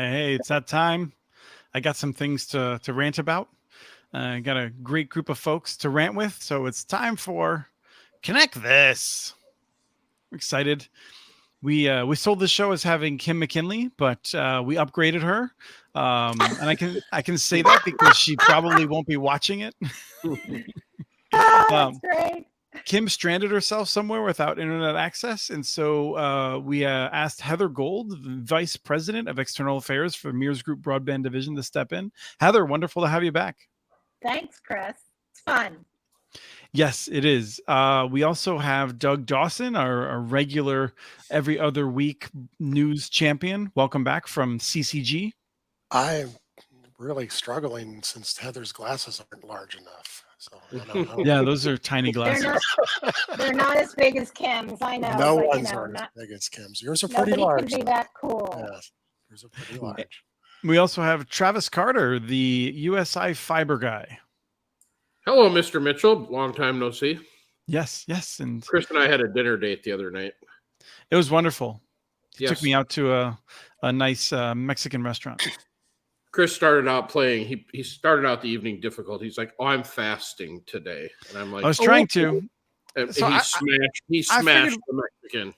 Hey, it's that time. I got some things to rant about. I got a great group of folks to rant with, so it's time for Connect This. I'm excited. We sold this show as having Kim McKinley, but we upgraded her, and I can say that because she probably won't be watching it. That's great. Kim stranded herself somewhere without internet access, and so we asked Heather Gold, the Vice President of External Affairs for Mears Group Broadband Division, to step in. Heather, wonderful to have you back. Thanks, Chris. It's fun. Yes, it is. We also have Doug Dawson, our regular every other week news champion. Welcome back from CCG. I'm really struggling since Heather's glasses aren't large enough. So I don't know. Yeah, those are tiny glasses. They're not as big as Kim's. I know. No but, one's are as big as Kim's. Yours are pretty nobody large. can be that cool. Yes, yours are pretty large. We also have Travis Carter, the USI Fiber guy. Hello, Mr. Mitchell. Long time no see. Yes. And Chris and I had a dinner date the other night. It was wonderful. He Yes. took me out to a nice Mexican restaurant. Chris started out playing. He started out the evening difficult. He's like, "Oh, I'm fasting today," and I'm like, I was trying to. And So he smashed the Mexican.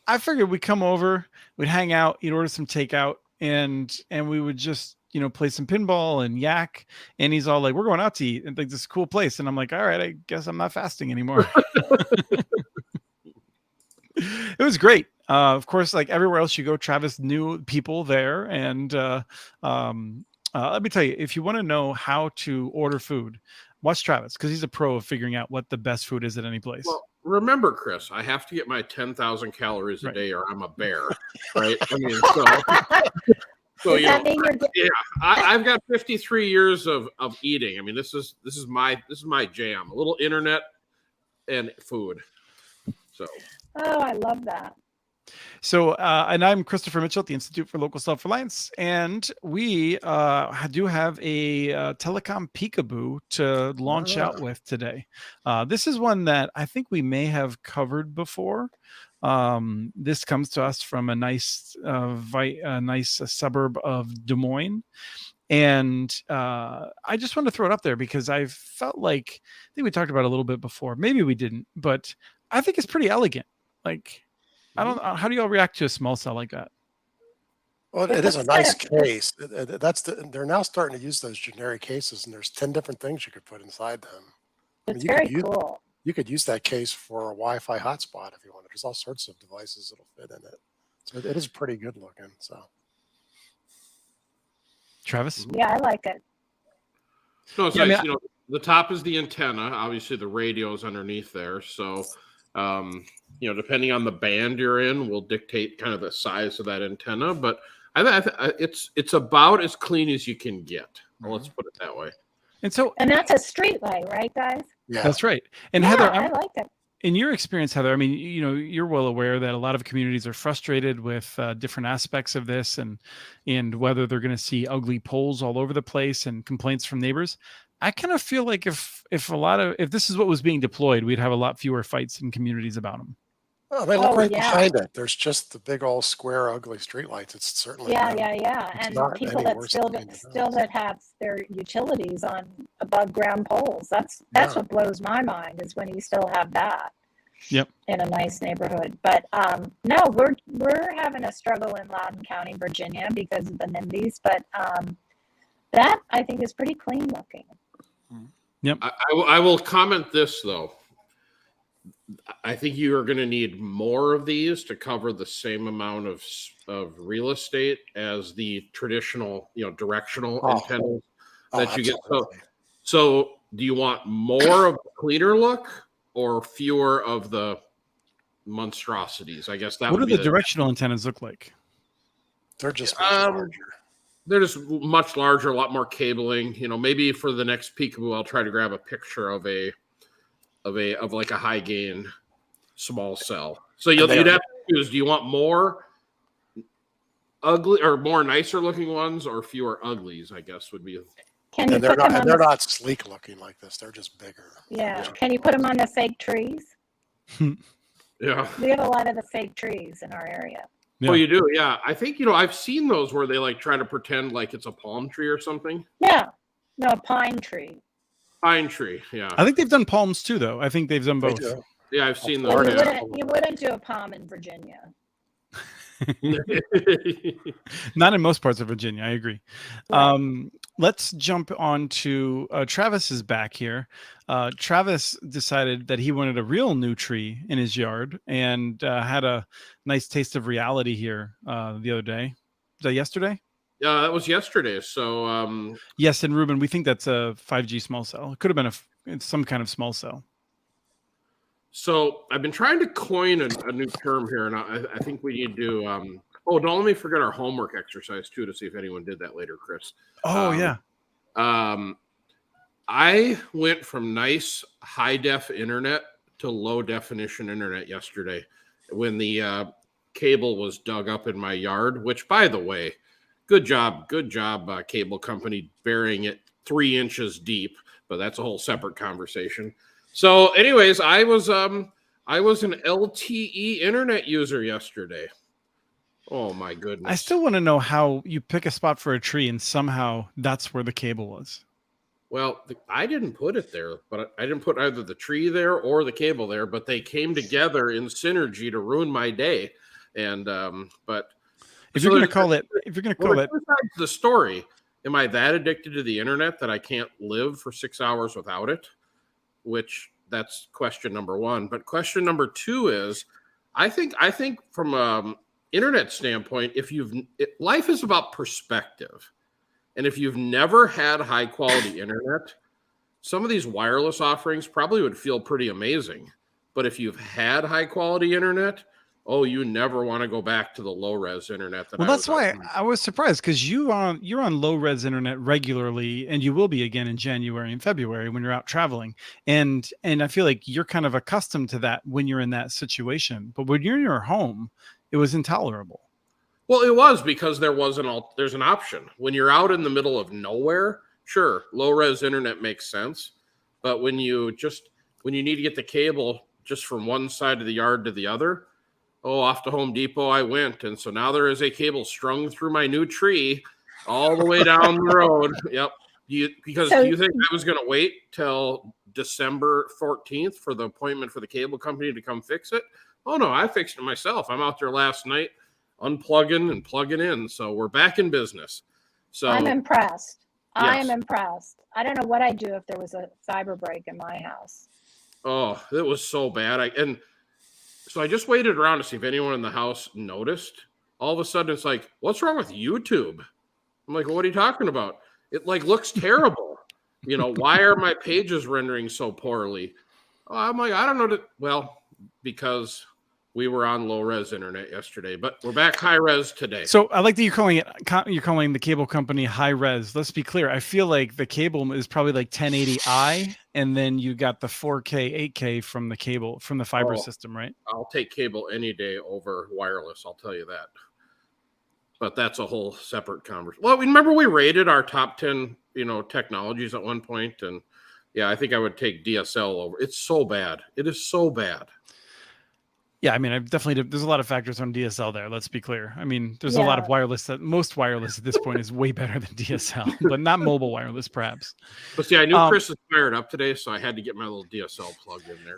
I figured we'd come over, we'd hang out, he'd order some takeout, and we would just play some pinball and yak. And he's all like, "We're going out to eat and like this cool place," and I'm like, "All right, I guess I'm not fasting anymore." It was great. Of course, like everywhere else you go, Travis knew people there. And let me tell you, if you want to know how to order food, watch Travis, because he's a pro of figuring out what the best food is at any place. Well, remember, Chris, I have to get my 10,000 calories a day, or I'm a bear, right? I mean, so Does that mean yeah, I've got 53 years of eating. I mean, this is my jam. A little internet and food. So. Oh, I love that. So, and I'm Christopher Mitchell at the Institute for Local Self-Reliance, and we do have a telecom peekaboo to launch out with today. This is one that I think we may have covered before. This comes to us from a nice suburb of Des Moines. And I just wanted to throw it up there because I felt like, I think we talked about it a little bit before. Maybe we didn't, but I think it's pretty elegant. Like, I don't know. How do y'all react to a small cell like that? Well, it is a nice case. They're now starting to use those generic cases, and there's 10 different things you could put inside them. It's very cool. You could use that case for a Wi-Fi hotspot if you wanted. There's all sorts of devices that'll fit in it. So it is pretty good looking. So, Travis? Yeah, I like it. No, it's nice. The top is the antenna. Obviously, the radio is underneath there. So, depending on the band you're in, will dictate kind of the size of that antenna. But it's about as clean as you can get. Well, let's put it that way. And that's a street light, right, guys? Yeah, that's right. And yeah, Heather, I like it. In your experience, Heather, I mean, you're well aware that a lot of communities are frustrated with different aspects of this, and whether they're going to see ugly poles all over the place and complaints from neighbors. I kind of feel like if this is what was being deployed, we'd have a lot fewer fights in communities about them. Oh, they look behind it. There's just the big old square ugly streetlights. It's certainly yeah. And people that still have their utilities on above ground poles. That's what blows my mind is when you still have that. Yep. In a nice neighborhood. But no, we're having a struggle in Loudoun County, Virginia, because of the NIMBYs. But that I think is pretty clean looking. Yep. I will comment this though. I think you are going to need more of these to cover the same amount of real estate as the traditional, directional antennas that you get. So do you want more of the cleaner look or fewer of the monstrosities? I guess that what would do be the directional antennas look like? They're just much larger. They're just much larger, a lot more cabling. Maybe for the next peekaboo, I'll try to grab a picture of like a high gain small cell. So you'd have to choose. Do you want more ugly or more nicer looking ones or fewer uglies? I guess would be. They're not sleek looking like this. They're just bigger. Yeah. Can you put them on the fake trees? Yeah. We have a lot of the fake trees in our area. Oh, you do? Yeah. I think, I've seen those where they like try to pretend like it's a palm tree or something. Yeah. No, a pine tree. Pine tree. Yeah. I think they've done palms too, though. I think they've done both. Yeah, I've seen Yeah, those. you wouldn't do a palm in Virginia. Not in most parts of Virginia. I agree. Right. Let's jump on to Travis is back here. Travis decided that he wanted a real new tree in his yard and had a nice taste of reality here the other day. Was that yesterday? Yeah, that was yesterday. So yes, and Ruben, we think that's a 5G small cell. It could have been it's some kind of small cell. So I've been trying to coin a new term here, and I think we need to. Don't let me forget our homework exercise too, to see if anyone did that later, Chris. Oh yeah. I went from nice high def internet to low definition internet yesterday when the cable was dug up in my yard. Which, by the way, good job, cable company, burying it 3 inches deep. But that's a whole separate conversation. So, anyways, I was an LTE internet user yesterday. Oh my goodness! I still want to know how you pick a spot for a tree and somehow that's where the cable was. Well, I didn't put it there, but I didn't put either the tree there or the cable there. But they came together in synergy to ruin my day. And but if you're going to call it the story, am I that addicted to the internet that I can't live for 6 hours without it? Which that's question number one. But question number two is, I think from internet standpoint, life is about perspective. And if you've never had high quality internet, some of these wireless offerings probably would feel pretty amazing. But if you've had high quality internet, you never want to go back to the low res internet. That's why I was surprised, because you're on low res internet regularly, and you will be again in January and February when you're out traveling. And I feel like you're kind of accustomed to that when you're in that situation. But when you're in your home, it was intolerable. Well, it was because there's an option. When you're out in the middle of nowhere, sure, low res internet makes sense. But when you need to get the cable just from one side of the yard to the other, off to Home Depot I went. And so now there is a cable strung through my new tree all the way down the road. Yep. Do you think I was going to wait till December 14th for the appointment for the cable company to come fix it? Oh, no, I fixed it myself. I'm out there last night unplugging and plugging in. So we're back in business. So I'm impressed. Yes. I am impressed. I don't know what I'd do if there was a fiber break in my house. Oh, it was so bad. So I just waited around to see if anyone in the house noticed. All of a sudden, it's like, what's wrong with YouTube? I'm like, well, what are you talking about? It looks terrible. Why are my pages rendering so poorly? I'm like, I don't know. Well, because we were on low res internet yesterday, but we're back high res today. So I like that you're calling the cable company high res. Let's be clear. I feel like the cable is probably like 1080i, and then you got the 4K, 8K from the fiber system, right? I'll take cable any day over wireless. I'll tell you that. But that's a whole separate conversation. Well, remember we rated our top 10, technologies at one point, and yeah, I think I would take DSL over. It's so bad. It is so bad. Yeah, I mean, there's a lot of factors on DSL there. Let's be clear. I mean, there's a lot of wireless most wireless at this point is way better than DSL, but not mobile wireless, perhaps. But see, I knew Chris was fired up today, so I had to get my little DSL plug in there.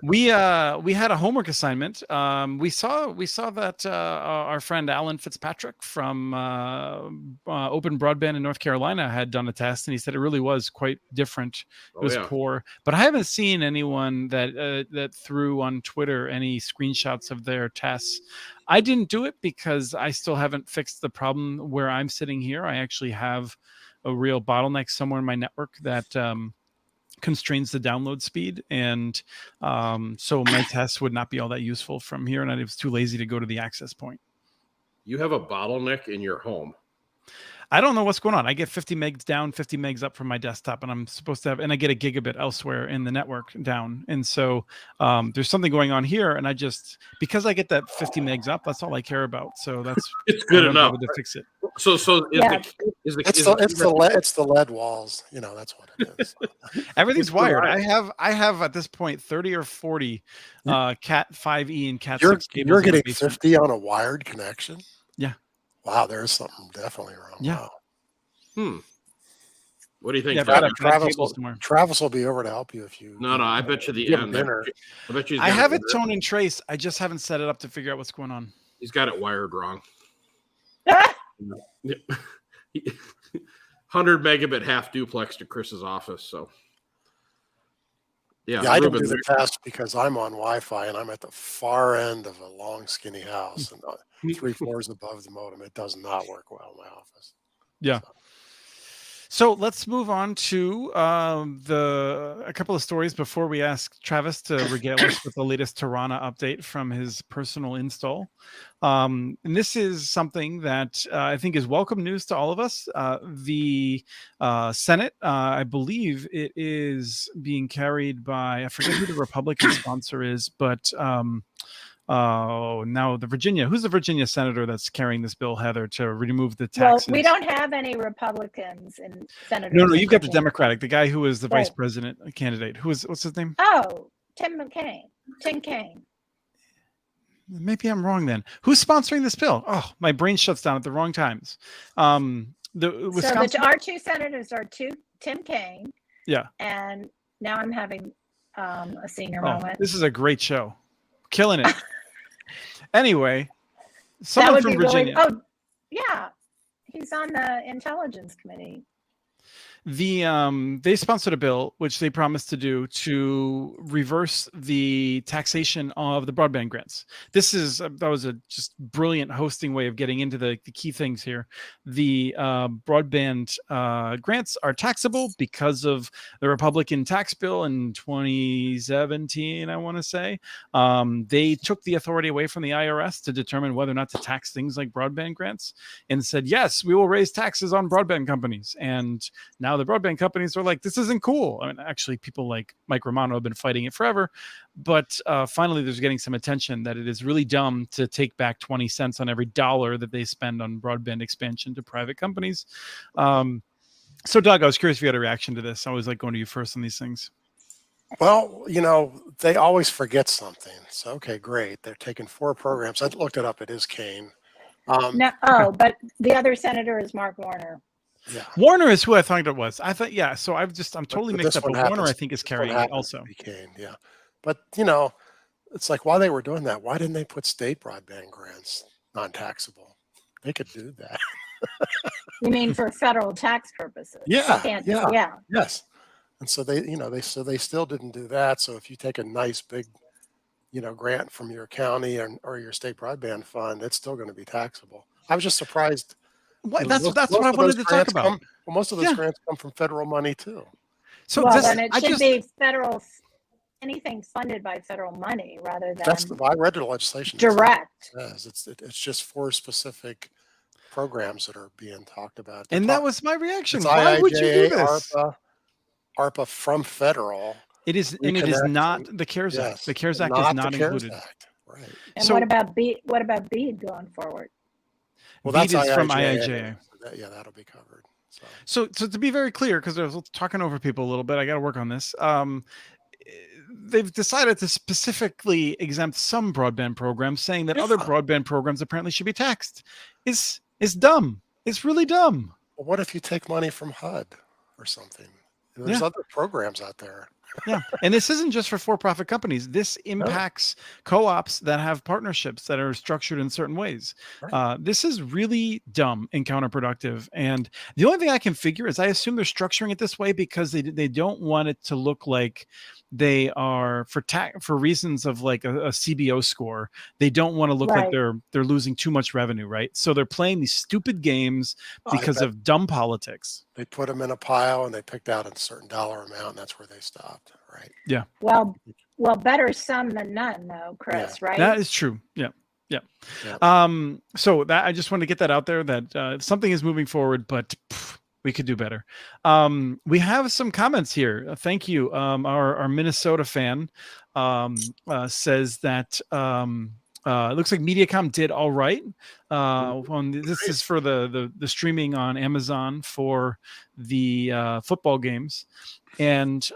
We had a homework assignment. We saw that our friend Alan Fitzpatrick from Open Broadband in North Carolina had done a test, and he said it really was quite different. It was poor, but I haven't seen anyone that threw on Twitter any screenshots of their tests. I didn't do it because I still haven't fixed the problem where I'm sitting here. I actually have a real bottleneck somewhere in my network that constrains the download speed, and so my tests would not be all that useful from here, and I was too lazy to go to the access point. You have a bottleneck in your home. I don't know what's going on. I get 50 megs down, 50 megs up from my desktop, and I'm supposed to have, and I get a gigabit elsewhere in the network down. And so there's something going on here, and because I get that 50 megs up, that's all I care about. So it's good enough to fix it. So it's the lead walls. That's what it is. Everything's wired. I have at this point 30 or 40 Cat 5e and Cat 6 cables. You're getting 50 on a wired connection. Yeah. Wow, there is something definitely wrong. Yeah. Wow. What do you think, Yeah, Doug? Travis will be over to help you if you. No, I bet you the give him end. dinner. I bet you. I have it tone and trace. I just haven't set it up to figure out what's going on. He's got it wired wrong. 100 megabit half duplex to Chris's office. So, yeah, I didn't do the test because I'm on Wi-Fi and I'm at the far end of a long, skinny house and 3 floors above the modem. It does not work well in my office. Yeah. So let's move on to a couple of stories before we ask Travis to regale us with the latest Tirana update from his personal install. And this is something that I think is welcome news to all of us. The Senate, I believe it is being carried by, I forget who the Republican sponsor is, but now who's the Virginia senator that's carrying this bill, Heather, to remove the taxes? Well, we don't have any Republicans and senators. No, you've got the Democratic, the guy who was the vice president candidate. What's his name? Oh, Tim Kaine. Maybe I'm wrong then. Who's sponsoring this bill? Oh, my brain shuts down at the wrong times. Our 2 senators are Tim Kaine. Yeah. And now I'm having a senior moment. This is a great show. Killing it. Anyway, someone from Virginia. Yeah. He's on the Intelligence Committee. They sponsored a bill which they promised to do to reverse the taxation of the broadband grants. That was a just brilliant hosting way of getting into the key things here. The broadband grants are taxable because of the Republican tax bill in 2017, I want to say. They took the authority away from the IRS to determine whether or not to tax things like broadband grants and said, yes, we will raise taxes on broadband companies. And now the broadband companies are like, this isn't cool. I mean, actually, people like Mike Romano have been fighting it forever, but finally there's getting some attention that it is really dumb to take back 20 cents on every dollar that they spend on broadband expansion to private companies. So Doug, I was curious if you had a reaction to this. I always like going to you first on these things. Well, they always forget something. So, okay, great. They're taking 4 programs. I looked it up. It is Kaine. But the other senator is Mark Warner. Yeah. Warner is who I thought it was. I thought, yeah. So I'm totally mixed up. But Warner, I think, is carrying it also. Kaine, yeah. But it's like while they were doing that, why didn't they put state broadband grants non-taxable? They could do that. You mean for federal tax purposes? Yeah. Yes. And so they still didn't do that. So if you take a nice big, grant from your county or your state broadband fund, it's still going to be taxable. I was just surprised. That's what I wanted to talk about. Most of those grants come from federal money too. So then it should be federal, anything funded by federal money rather than. I read the legislation. Direct. Yes, it's just 4 specific programs that are being talked about. And that was my reaction. It's Why would you do this? ARPA from federal. It is, and it is not the CARES Act. The CARES Act is not included. Right. And what about BEAD going forward? Well, that's from IIJA. Yeah, that'll be covered. So to be very clear, because I was talking over people a little bit, I got to work on this. They've decided to specifically exempt some broadband programs, saying that other broadband programs apparently should be taxed. It's dumb. It's really dumb. Well, what if you take money from HUD or something? There's other programs out there. Yeah. And this isn't just for for-profit companies. This impacts co-ops that have partnerships that are structured in certain ways. Right. This is really dumb and counterproductive. And the only thing I can figure is I assume they're structuring it this way because they don't want it to look like they are for reasons of like a CBO score. They don't want to look like they're losing too much revenue, right? So they're playing these stupid games because of dumb politics. They put them in a pile and they picked out a certain dollar amount, and that's where they stopped, right? Yeah. Well, better some than none, though, Chris. Right? That is true. Yeah. So that I just want to get that out there that something is moving forward, but. We could do better. We have some comments here. Thank you. Our Minnesota fan says that it looks like Mediacom did all right. This is for the streaming on Amazon for the football games. And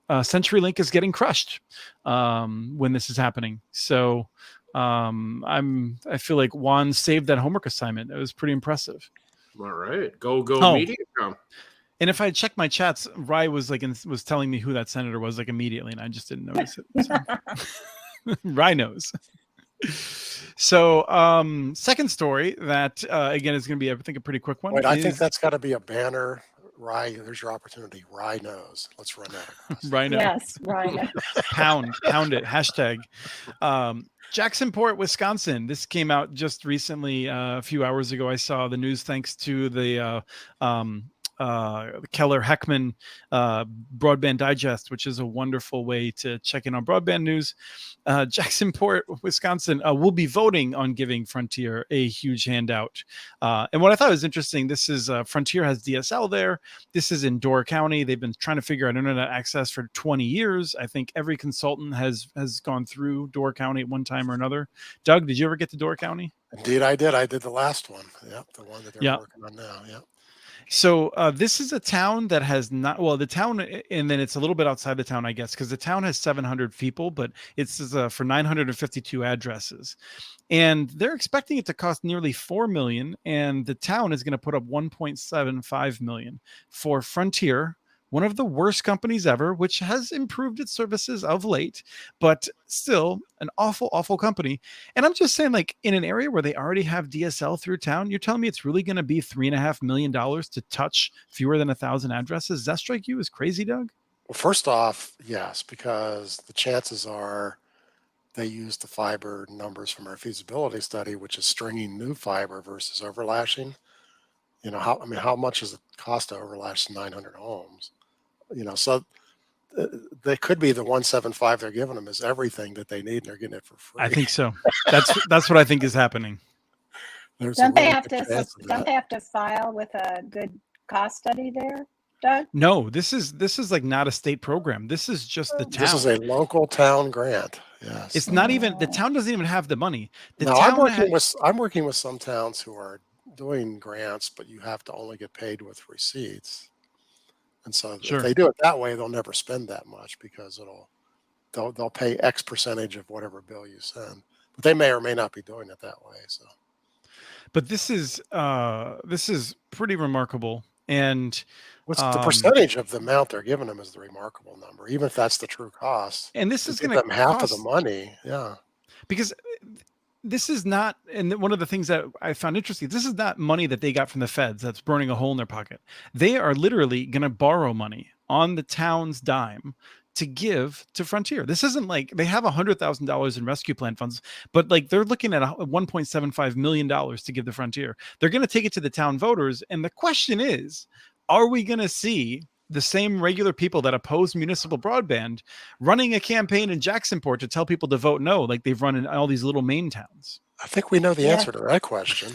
CenturyLink is getting crushed when this is happening. So I feel like Juan saved that homework assignment. It was pretty impressive. All right, go Oh. Mediacom. And if I checked my chats, Rye was was telling me who that senator was like immediately, and I just didn't notice it. So. Rye knows. So, second story that again is going to be, I think, a pretty quick one. Wait, I think that's got to be a banner. Rye, there's your opportunity. Rye knows. Let's run that across. Rhino. Yes, Rhino. Pound it. Hashtag. Jacksonport, Wisconsin. This came out just recently, a few hours ago. I saw the news thanks to the Keller Heckman Broadband Digest, which is a wonderful way to check in on broadband news. Jacksonport, Wisconsin will be voting on giving Frontier a huge handout. And what I thought was interesting, this is Frontier has DSL there. This is in Door County. They've been trying to figure out internet access for 20 years. I think every consultant has gone through Door County at one time or another. Doug, did you ever get to Door County? Indeed, I did. I did the last one. Yep, the one that they're working on now. Yep. So this is a town that has not, well, the town, and then it's a little bit outside the town, I guess, because the town has 700 people, but it's for 952 addresses. And they're expecting it to cost nearly $4 million, and the town is going to put up $1.75 million for Frontier, one of the worst companies ever, which has improved its services of late, but still an awful, awful company. And I'm just saying, like, in an area where they already have DSL through town, you're telling me it's really going to be $3.5 million to touch fewer than 1,000 addresses? Does that strike you as crazy, Doug? Well, first off, yes, because the chances are they used the fiber numbers from our feasibility study, which is stringing new fiber versus overlashing. You know, how much does it cost to overlash 900 homes? You know, so they could be the 175 they're giving them is everything that they need, and they're getting it for free. I think so. That's what I think is happening. Don't they have to file with a good cost study there, Doug? No, this is like not a state program. This is just the town. This is a local town grant. Yes. It's not even, the town doesn't even have the money. I'm working with some towns who are doing grants, but you have to only get paid with receipts. And so if they do it that way, they'll never spend that much because they'll pay X percentage of whatever bill you send. But they may or may not be doing it that way. So, but this is pretty remarkable. And what's the percentage of the amount they're giving them is the remarkable number, even if that's the true cost. And this is going to give them half of the money. Yeah. Because this is not, and one of the things that I found interesting, this is not money that they got from the feds that's burning a hole in their pocket. They are literally going to borrow money on the town's dime to give to Frontier. This isn't like they have $100,000 in rescue plan funds, but like they're looking at $1.75 million to give to Frontier. They're going to take it to the town voters. And the question is, are we going to see the same regular people that oppose municipal broadband running a campaign in Jacksonport to tell people to vote no, like they've run in all these little Maine towns? I think we know the answer to that question.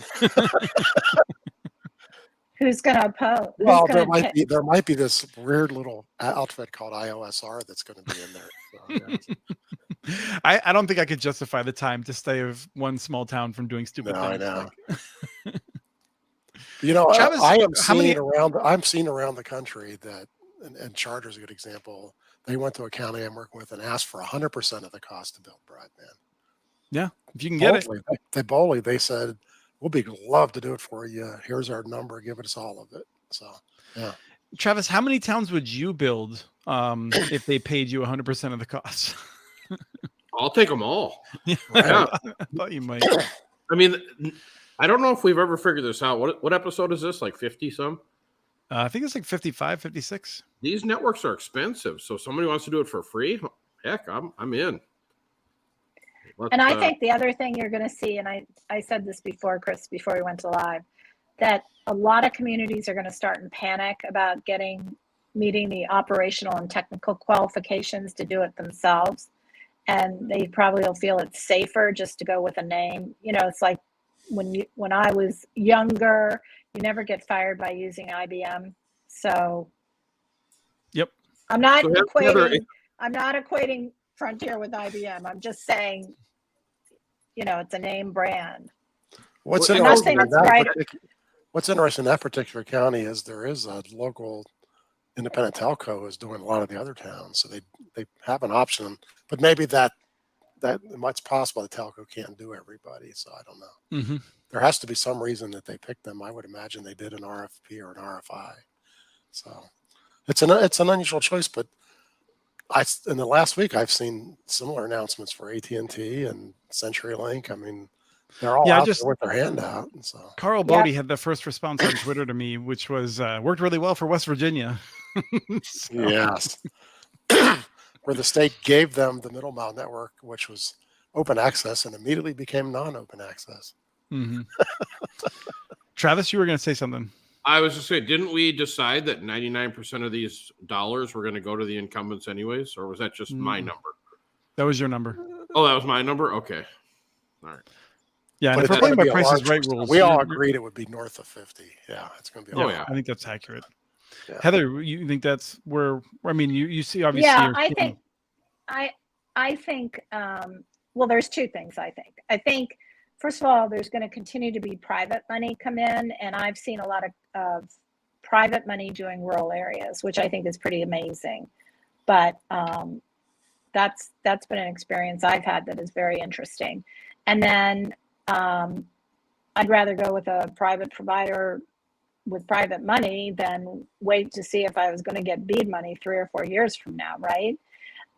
Who's going to oppose? Well, there might be this weird little outfit called ILSR that's going to be in there. So, yeah. I don't think I could justify the time to stay of one small town from doing stupid things. I know. You know, Travis, I'm seeing around the country that, and Charter's a good example. They went to a county I'm working with and asked for 100% of the cost to build broadband. Yeah, if you can get it. They said, we'll be glad to do it for you. Here's our number. Give us all of it. So, yeah. Travis, how many towns would you build if they paid you 100% of the cost? I'll take them all. Yeah. I thought you might. I mean, I don't know if we've ever figured this out. What episode is this? Like 50 some? I think it's like 55, 56. These networks are expensive. So if somebody wants to do it for free, heck, I'm in. I think the other thing you're going to see, and I said this before, Chris, before we went to live, that a lot of communities are going to start in panic about meeting the operational and technical qualifications to do it themselves. And they probably will feel it's safer just to go with a name. You know, it's like when I was younger, you never get fired by using IBM. So yep. I'm not equating Frontier with IBM. I'm just saying, you know, it's a name brand. What's interesting in that particular county is there is a local independent telco is doing a lot of the other towns. So they have an option, but maybe that it's possible the telco can't do everybody. So I don't know. Mm-hmm. There has to be some reason that they picked them. I would imagine they did an RFP or an RFI. So it's an unusual choice, but in the last week I've seen similar announcements for AT&T and CenturyLink. I mean, they're all out there with their hand out. And so Carl Bodie had the first response on Twitter to me, which was worked really well for West Virginia. Yes. Where the state gave them the middle mile network, which was open access, and immediately became non-open access. Mm-hmm. Travis, you were going to say something. I was just saying, didn't we decide that 99% of these dollars were going to go to the incumbents anyways? Or was that just my number? That was your number. Oh, that was my number? Okay. All right. Yeah, and if we're playing by Price is Right rules, we all agreed it would be north of 50. Yeah, it's going to be. I think that's accurate. Yeah. Heather, you think that's where? I mean, you see obviously. Yeah, I think. Well, there's two things. I think first of all, there's going to continue to be private money come in, and I've seen a lot of private money doing rural areas, which I think is pretty amazing. But that's been an experience I've had that is very interesting. And then I'd rather go with a private provider with private money than wait to see if I was going to get BEAD money 3 or 4 years from now, right?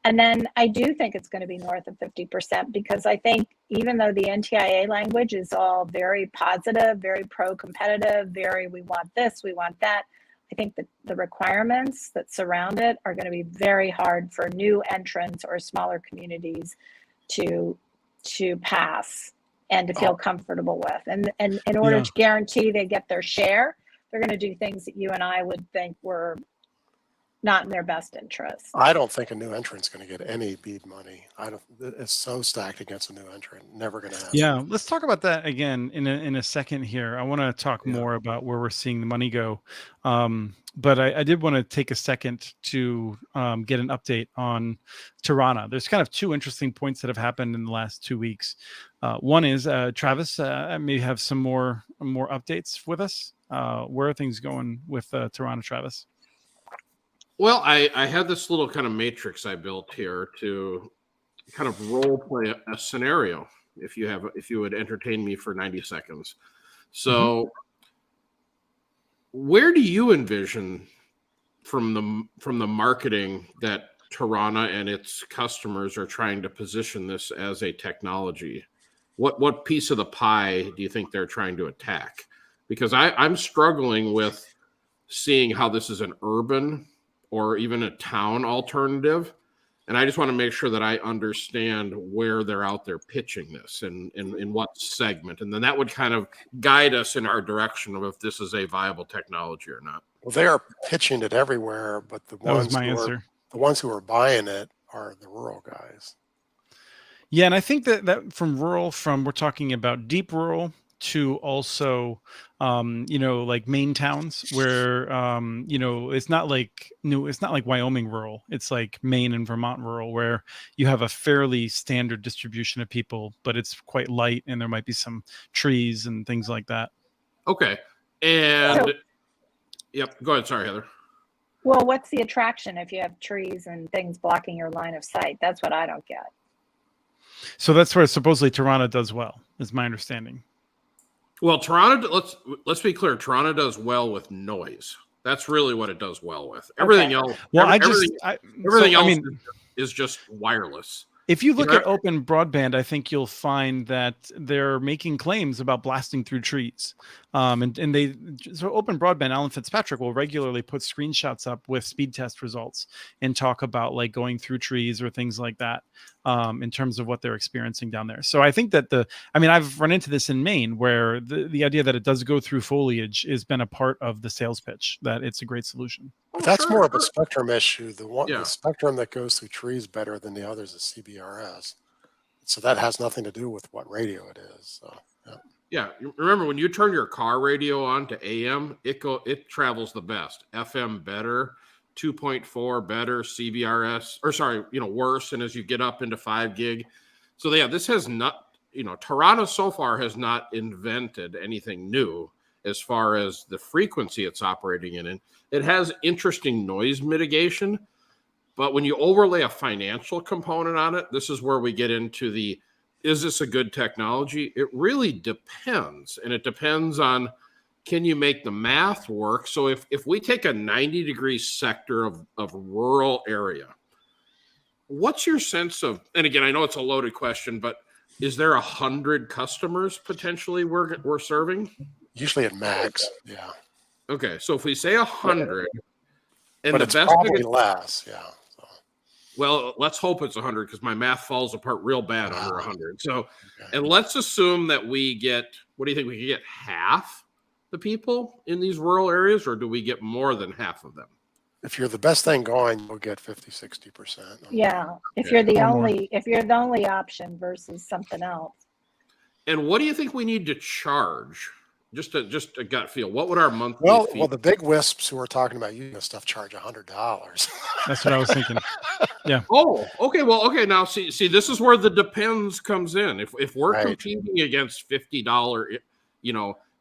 And then I do think it's going to be north of 50% because I think even though the NTIA language is all very positive, very pro-competitive, very we want this, we want that, I think that the requirements that surround it are going to be very hard for new entrants or smaller communities to pass and to feel comfortable with. And in order to guarantee they get their share, they're going to do things that you and I would think were not in their best interest. I don't think a new entrant's going to get any BEAD money. It's so stacked against a new entrant. Never going to happen. Yeah, let's talk about that again in a second here. I want to talk more about where we're seeing the money go. But I did want to take a second to get an update on Tirana. There's kind of two interesting points that have happened in the last 2 weeks. One is Travis may have some more updates with us. Where are things going with Tirana, Travis? Well, I had this little kind of matrix I built here to kind of role play a scenario. If you would entertain me for 90 seconds. So where do you envision from the marketing that Tirana and its customers are trying to position this as a technology? What piece of the pie do you think they're trying to attack? Because I'm struggling with seeing how this is an urban or even a town alternative. And I just want to make sure that I understand where they're out there pitching this and in what segment. And then that would kind of guide us in our direction of if this is a viable technology or not. Well, they are pitching it everywhere, but the ones who are buying it are the rural guys. Yeah, and I think that from we're talking about deep rural to also like Maine towns where it's not like Wyoming rural, it's like Maine and Vermont rural, where you have a fairly standard distribution of people, but it's quite light and there might be some trees and things like that. Okay. And yep, go ahead. Sorry, Heather. Well, what's the attraction if you have trees and things blocking your line of sight? That's what I don't get. So that's where supposedly Tirana does well, is my understanding. Well, Tirana, let's be clear. Tirana does well with noise. That's really what it does well with. Everything else, everything else is just wireless. If you look at open broadband, I think you'll find that they're making claims about blasting through trees. So open broadband, Alan Fitzpatrick will regularly put screenshots up with speed test results and talk about like going through trees or things like that in terms of what they're experiencing down there. So I think that I've run into this in Maine where the idea that it does go through foliage has been a part of the sales pitch, that it's a great solution. But that's more of a spectrum issue. The spectrum that goes through trees better than the others is CBRS. So that has nothing to do with what radio it is. So, yeah. Remember when you turn your car radio on to AM, it travels the best. FM better, 2.4 better, CBRS worse. And as you get up into 5 gig. So this has not, Tirana so far has not invented anything new as far as the frequency it's operating in. It has interesting noise mitigation, But when you overlay a financial component on it, this is where we get into is this a good technology? It really depends. And it depends on, can you make the math work? So if we take a 90-degree sector of rural area, what's your sense of, and again, I know it's a loaded question, but is there 100 customers potentially we're serving? Usually at max, yeah. Okay, so if we say 100, and but the it's best probably less, yeah. So. Well, let's hope it's 100 because my math falls apart real bad under 100. So, okay. And let's assume that we get, what do you think, we could get half the people in these rural areas, or do we get more than half of them? If you're the best thing going, you'll get 50, 60%. Yeah. If you're the only option versus something else. And what do you think we need to charge? Just a gut feel. What would our monthly fee? Well, the big wisps who are talking about using this stuff charge $100. That's what I was thinking. Yeah. Oh, okay. Well, okay. Now see, this is where the depends comes in. If we're competing against $50,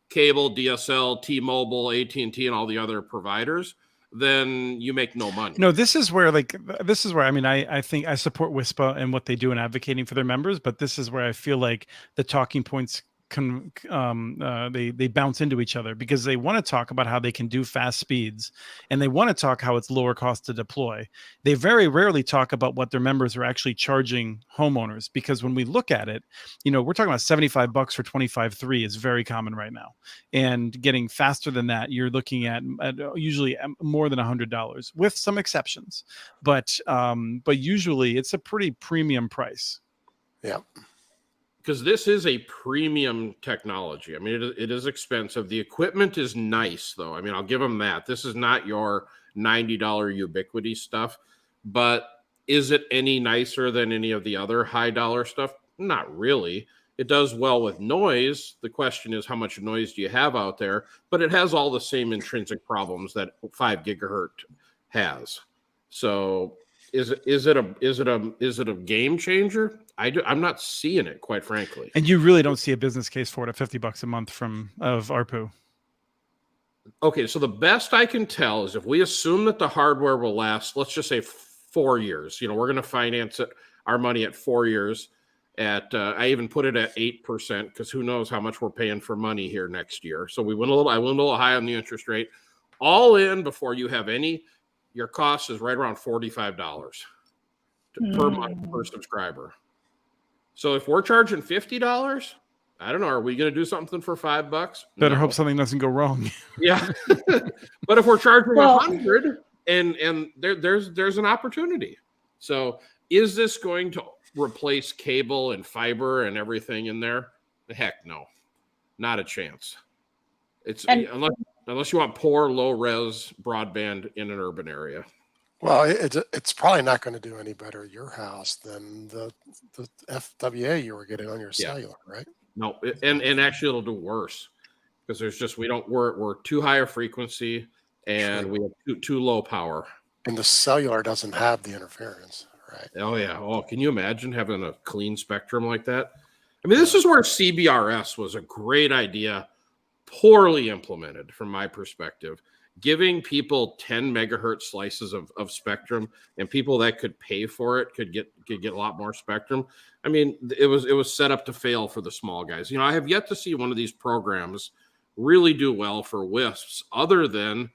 cable, DSL, T-Mobile, AT&T, and all the other providers, then you make no money. No, this is where I mean, I think I support WISPA and what they do in advocating for their members, but this is where I feel like the talking points they bounce into each other, because they want to talk about how they can do fast speeds, and they want to talk how it's lower cost to deploy. They very rarely talk about what their members are actually charging homeowners, because when we look at it, we're talking about $75 for 25.3 is very common right now, and getting faster than that, you're looking at usually more than $100, with some exceptions, but usually it's a pretty premium price. Yeah. Because this is a premium technology. I mean, it is expensive. The equipment is nice, though. I mean, I'll give them that. This is not your $90 Ubiquity stuff. But is it any nicer than any of the other high-dollar stuff? Not really. It does well with noise. The question is, how much noise do you have out there? But it has all the same intrinsic problems that 5 gigahertz has. So is it a game changer? I'm not seeing it, quite frankly. And you really don't see a business case for it at $50 a month of ARPU. Okay, so the best I can tell is if we assume that the hardware will last, let's just say 4 years. We're going to finance our money at 4 years. I even put it at 8% because who knows how much we're paying for money here next year. So I went a little high on the interest rate. All in before you have your cost is right around $45 per month per subscriber. So if we're charging $50, I don't know, are we going to do something for $5? Better hope something doesn't go wrong. Yeah. But if we're charging $100 and there's an opportunity. So is this going to replace cable and fiber and everything in there? Heck no. Not a chance. Unless you want poor low res broadband in an urban area. Well, it's probably not going to do any better at your house than the FWA you were getting on your cellular, right? No, and actually it'll do worse because we're too high a frequency and we have too low power. And the cellular doesn't have the interference, right? Oh yeah. Oh, can you imagine having a clean spectrum like that? I mean, this is where CBRS was a great idea, poorly implemented from my perspective. Giving people 10 megahertz slices of spectrum, and people that could pay for it could get a lot more spectrum. I mean, it was set up to fail for the small guys. I have yet to see one of these programs really do well for WISPs other than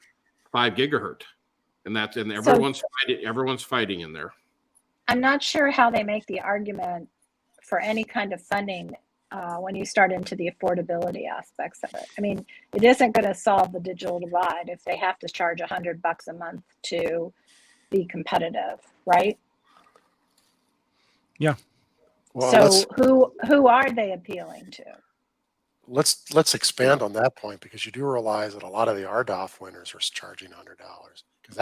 5 gigahertz, and everyone's fighting in there. I'm not sure how they make the argument for any kind of funding when you start into the affordability aspects of it. I mean, it isn't going to solve the digital divide if they have to charge $100 a month to be competitive, right? Yeah. Well, so who are they appealing to? Let's expand on that point, because you do realize that a lot of the RDOF winners are charging $100, because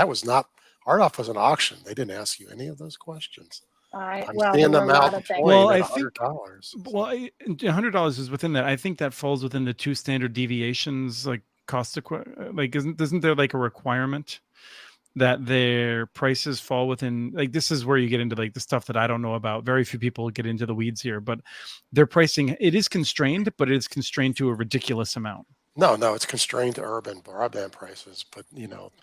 RDOF was an auction. They didn't ask you any of those questions. There were a lot of things. Well, I think $100 is within that. I think that falls within the 2 standard deviations, like cost isn't there like a requirement that their prices fall within, like, this is where you get into like the stuff that I don't know about. Very few people get into the weeds here, but their pricing, it is constrained, but it is constrained to a ridiculous amount. No, it's constrained to urban broadband prices, but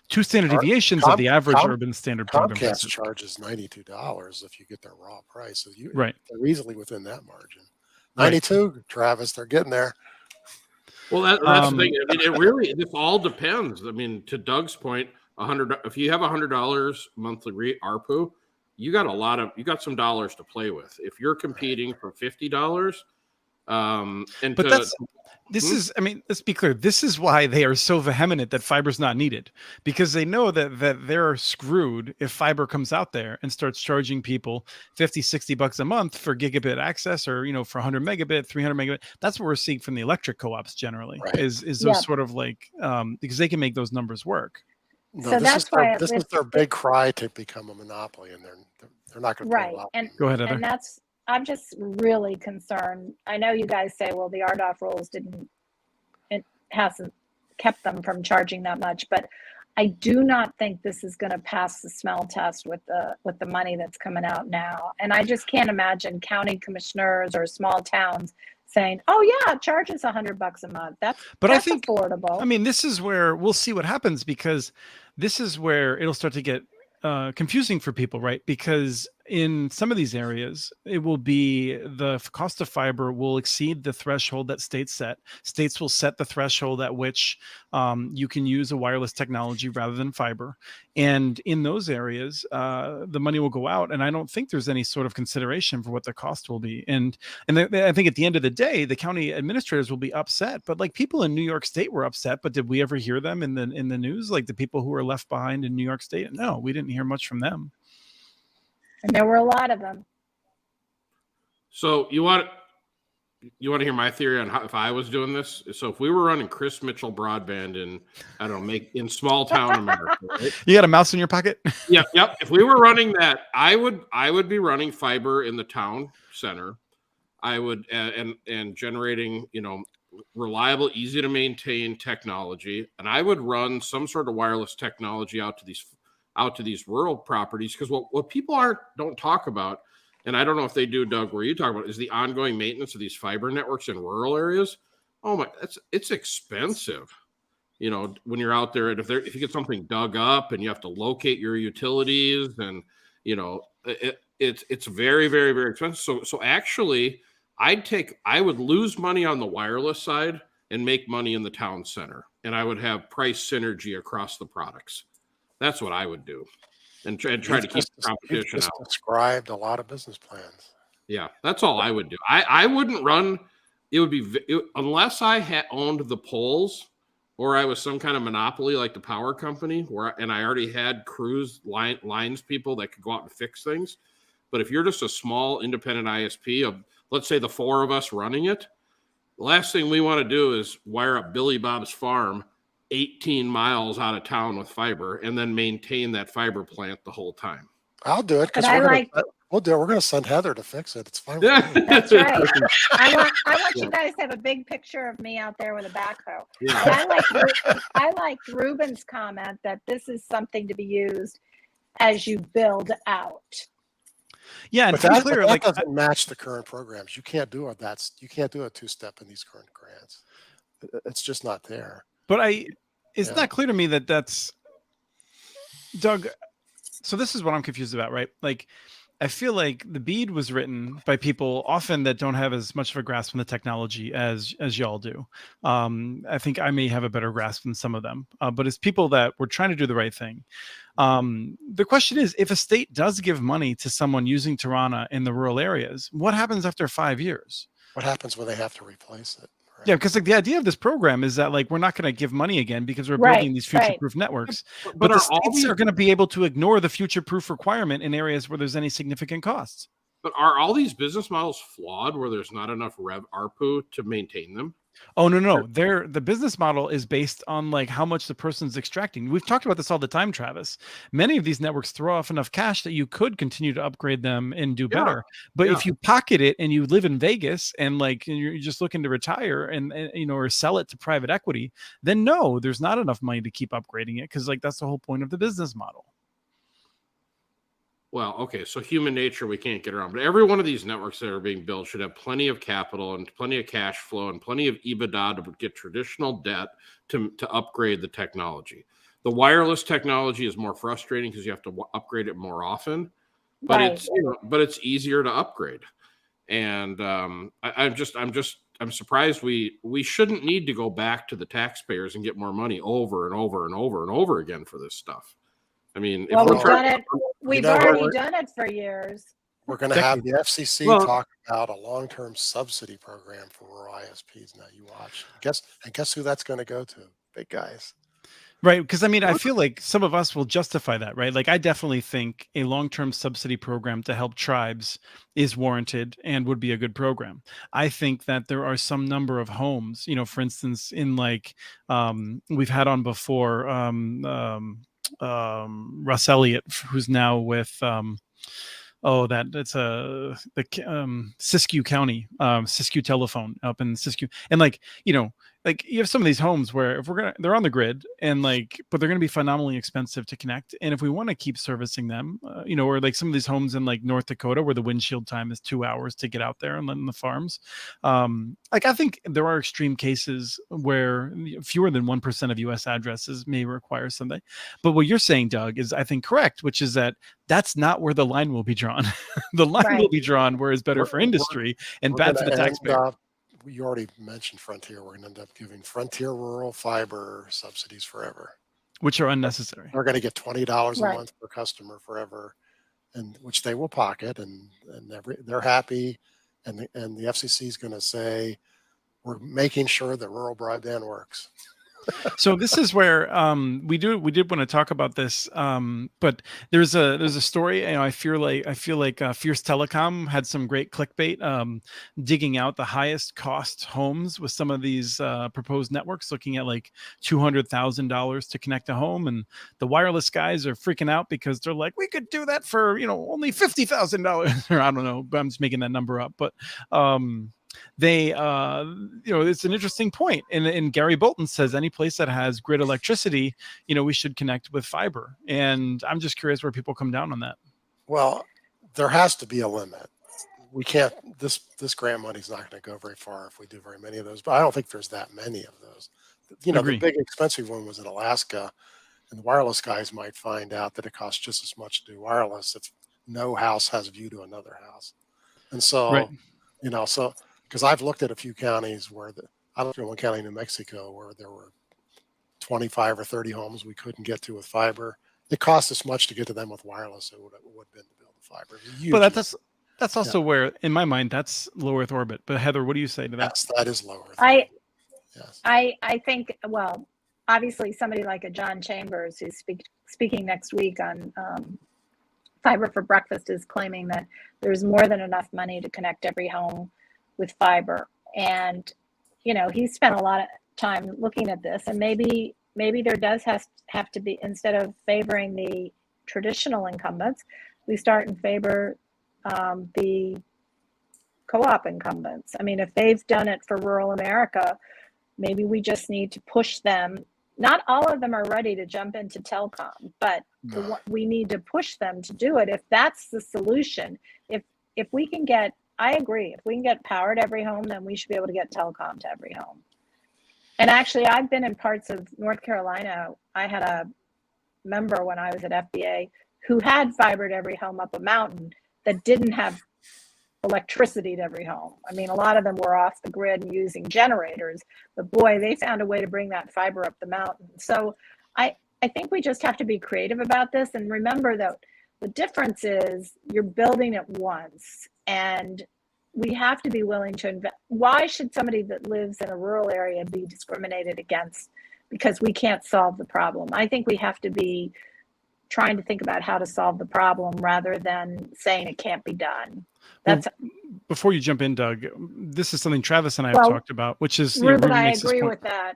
2 standard deviations of the average urban standard broadband Comcast prices. charges $92 if you get their raw price. So Right. they're easily within that margin. 92, right. Travis, they're getting there. Well, that's the thing. I mean, this all depends. I mean, to Doug's point, if you have $100 monthly ARPU, you got some dollars to play with. If you're competing for $50, let's be clear. This is why they are so vehement that fiber's not needed, because they know that they're screwed if fiber comes out there and starts charging people $50-$60 a month for gigabit access, or for 100 megabit, 300 megabit. That's what we're seeing from the electric co-ops generally, right. is those sort of like because they can make those numbers work. No, so this is their big cry to become a monopoly, and they're not going to right. And go ahead, Heather. And I'm just really concerned. I know you guys say, well, the RDOF rules hasn't kept them from charging that much, but I do not think this is going to pass the smell test with the money that's coming out now. And I just can't imagine county commissioners or small towns saying, "Oh yeah, charge us $100 a month." That's I think affordable. I mean, this is where we'll see what happens, because this is where it'll start to get confusing for people, right? Because in some of these areas, it will be the cost of fiber will exceed the threshold that states set. States will set the threshold at which you can use a wireless technology rather than fiber. And in those areas, the money will go out. And I don't think there's any sort of consideration for what the cost will be. And I think at the end of the day, the county administrators will be upset. But like people in New York State were upset. But did we ever hear them in the news? Like the people who were left behind in New York State? No, we didn't hear much from them. And there were a lot of them. So you want to hear my theory on how, if I was doing this? So if we were running Chris Mitchell broadband in small town America, right? You got a mouse in your pocket? Yep. If we were running that, I would be running fiber in the town center. I would and generating reliable, easy to maintain technology, and I would run some sort of wireless technology out to these rural properties, because what people don't talk about, and I don't know if they do, Doug, where you talk about, is the ongoing maintenance of these fiber networks in rural areas. Oh my, it's expensive. When you're out there, and if you get something dug up and you have to locate your utilities, and it's very, very, very expensive. So actually, I would lose money on the wireless side and make money in the town center, and I would have price synergy across the products. That's what I would do, and try to keep the competition out. Described a lot of business plans. Yeah, that's all I would do. I wouldn't run. It would be unless I had owned the poles, or I was some kind of monopoly like the power company, and I already had crews, lines people that could go out and fix things. But if you're just a small independent ISP of, let's say, the four of us running it, the last thing we want to do is wire up Billy Bob's farm 18 miles out of town with fiber and then maintain that fiber plant the whole time. I'll do it, because we'll do it. We're going to send Heather to fix it. It's fine. That's right. I want you guys to have a big picture of me out there with a backhoe. Yeah. I like Ruben's comment that this is something to be used as you build out. Yeah, but that doesn't match the current programs. You can't do it. You can't do a two-step in these current grants. It's just not there. But it's not clear to me that's Doug. So this is what I'm confused about, right? Like, I feel like the BEAD was written by people often that don't have as much of a grasp on the technology as y'all do. I think I may have a better grasp than some of them, but it's people that were trying to do the right thing. The question is, if a state does give money to someone using Tirana in the rural areas, what happens after 5 years? What happens when they have to replace it? Yeah, because the idea of this program is that we're not going to give money again because we're building these future-proof networks. But the states are going to be able to ignore the future-proof requirement in areas where there's any significant costs. But are all these business models flawed where there's not enough ARPU to maintain them? Oh, no. The business model is based on how much the person's extracting. We've talked about this all the time, Travis. Many of these networks throw off enough cash that you could continue to upgrade them and do better. But if you pocket it and you live in Vegas and you're just looking to retire and or sell it to private equity, then no, there's not enough money to keep upgrading it, because that's the whole point of the business model. Well, okay, so human nature we can't get around, but every one of these networks that are being built should have plenty of capital and plenty of cash flow and plenty of EBITDA to get traditional debt to upgrade the technology. The wireless technology is more frustrating because you have to upgrade it more often, but Right. it's but it's easier to upgrade. And I'm surprised we shouldn't need to go back to the taxpayers and get more money over and over and over and over again for this stuff. I mean, Well, if we've done it. We've already done it for years. We're going to have the FCC talk about a long-term subsidy program for rural ISPs. Now you watch. Guess who that's going to go to? Big guys. Right. Because I mean, I feel like some of us will justify that, right? Like I definitely think a long-term subsidy program to help tribes is warranted and would be a good program. I think that there are some number of homes, for instance, in like we've had on before Russ Elliott, who's now with Siskiyou County, Siskiyou Telephone up in Siskiyou, and like you have some of these homes where they're on the grid and but they're gonna be phenomenally expensive to connect, and if we want to keep servicing them, or like some of these homes in like North Dakota where the windshield time is 2 hours to get out there and in the farms, I think there are extreme cases where fewer than 1% of U.S. addresses may require something. But what you're saying, Doug, is I think correct, which is that's not where the line will be drawn. The line will be drawn where it's better for industry and bad for the taxpayer. You already mentioned Frontier. We're going to end up giving Frontier rural fiber subsidies forever, which are unnecessary. They're going to get $20 a month per customer forever, and which they will pocket, and they're happy. And the FCC is going to say, we're making sure that rural broadband works. So this is where we did want to talk about this, but there's a story. I feel like Fierce Telecom had some great clickbait, digging out the highest cost homes with some of these proposed networks, looking at like $200,000 to connect a home, and the wireless guys are freaking out because they're like, we could do that for only $50,000, or I don't know, but I'm just making that number up, but they it's an interesting point, and Gary Bolton says any place that has grid electricity, we should connect with fiber, and I'm just curious where people come down on that. Well, there has to be a limit. We can't, this grant money's not going to go very far if we do very many of those, but I don't think there's that many of those. The big expensive one was in Alaska, and the wireless guys might find out that it costs just as much to do wireless if no house has view to another house. And so, because I've looked at a few counties I looked at one county in New Mexico where there were 25 or 30 homes we couldn't get to with fiber. It cost as much to get to them with wireless as it would have been to build the fiber. But that's also where, in my mind, that's low Earth orbit. But Heather, what do you say to that? Yes, that is low Earth orbit. Yes. I think, well, obviously somebody like a John Chambers, who's speaking next week on Fiber for Breakfast, is claiming that there's more than enough money to connect every home with fiber. And, he spent a lot of time looking at this, and maybe there does have to be, instead of favoring the traditional incumbents, we start and favor the co-op incumbents. I mean, if they've done it for rural America, maybe we just need to push them. Not all of them are ready to jump into telecom, but we need to push them to do it. If that's the solution, if we can get, I agree, if we can get power to every home, then we should be able to get telecom to every home. And actually, I've been in parts of North Carolina. I had a member when I was at FBA who had fiber to every home up a mountain that didn't have electricity to every home. I mean, a lot of them were off the grid and using generators, but boy, they found a way to bring that fiber up the mountain. So I think we just have to be creative about this, and remember that the difference is you're building it once, and we have to be willing to invest. Why should somebody that lives in a rural area be discriminated against because we can't solve the problem? I think we have to be trying to think about how to solve the problem rather than saying it can't be done. That's before you jump in, Doug, this is something Travis and I have talked about, which is Ruben, I agree with that.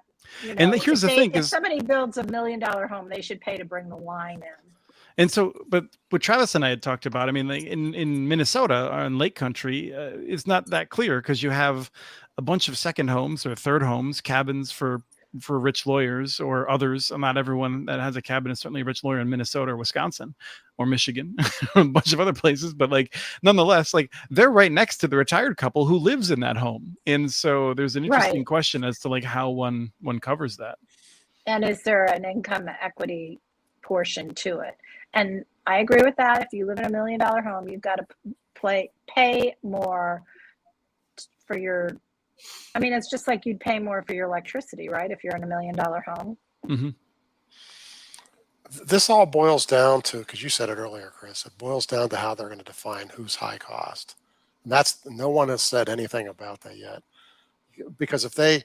And here's the thing: if somebody builds $1 million home, they should pay to bring the line in. And so, but what Travis and I had talked about, I mean, like in Minnesota, in Lake Country, it's not that clear because you have a bunch of second homes or third homes, cabins for for rich lawyers or others. Not everyone that has a cabin is certainly a rich lawyer in Minnesota or Wisconsin or Michigan, a bunch of other places. But like, nonetheless, like they're right next to the retired couple who lives in that home. And so there's an interesting question as to like how one covers that. And is there an income equity portion to it? And I agree with that. If you live in $1 million home, you've got to pay more for your, I mean, it's just like you'd pay more for your electricity, right? If you're in $1 million home. Mm-hmm. This all boils down to, because you said it earlier, Chris, it boils down to how they're going to define who's high cost. And no one has said anything about that yet. Because if they,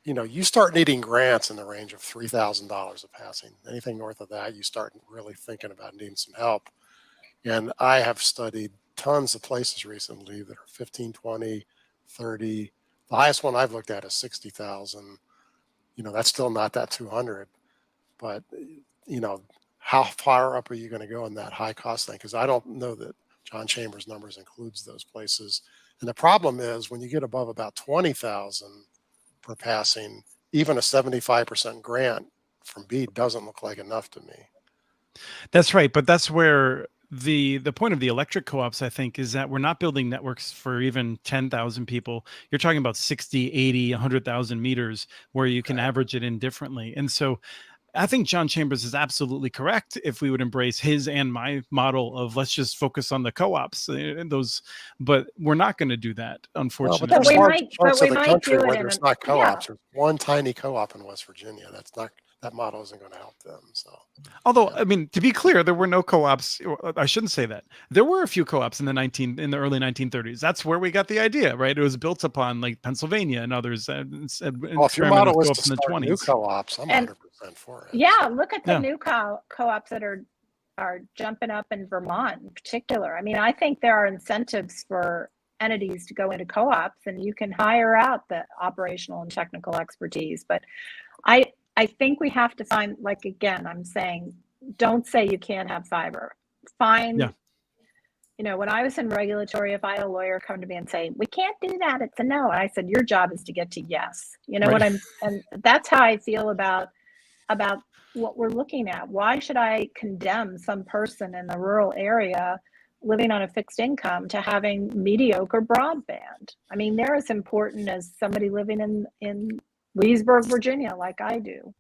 you start needing grants in the range of $3,000 a passing. Anything north of that, you start really thinking about needing some help. And I have studied tons of places recently that are 15, 20, 30. The highest one I've looked at is 60,000. That's still not that 200. But, how far up are you going to go in that high cost thing? Because I don't know that John Chambers' numbers includes those places. And the problem is when you get above about 20,000 per passing, even a 75% grant from BEAD doesn't look like enough to me. That's right. But that's where the point of the electric co-ops, I think, is that we're not building networks for even 10,000 people. You're talking about 60, 80, 100,000 meters where you can average it in differently. And so I think John Chambers is absolutely correct if we would embrace his and my model of let's just focus on the co-ops and those, but we're not going to do that, unfortunately. Well, but we there's might the do country it where there's not co-ops. There's one tiny co-op in West Virginia. That model isn't going to help them. So, although I mean, to be clear, there were no co-ops. I shouldn't say that. There were a few co-ops in the early 1930s. That's where we got the idea, right? It was built upon like Pennsylvania and others. If your model was to start new co-ops, I'm 100% for it. Yeah, look at the new co-ops that are jumping up in Vermont in particular. I mean, I think there are incentives for entities to go into co-ops, and you can hire out the operational and technical expertise. But I think we have to find, like, again, I'm saying, don't say you can't have fiber. Find, when I was in regulatory, if I had a lawyer come to me and say, we can't do that, it's a no. And I said, your job is to get to yes. And that's how I feel about what we're looking at. Why should I condemn some person in the rural area living on a fixed income to having mediocre broadband? I mean, they're as important as somebody living in Leesburg, Virginia, like I do.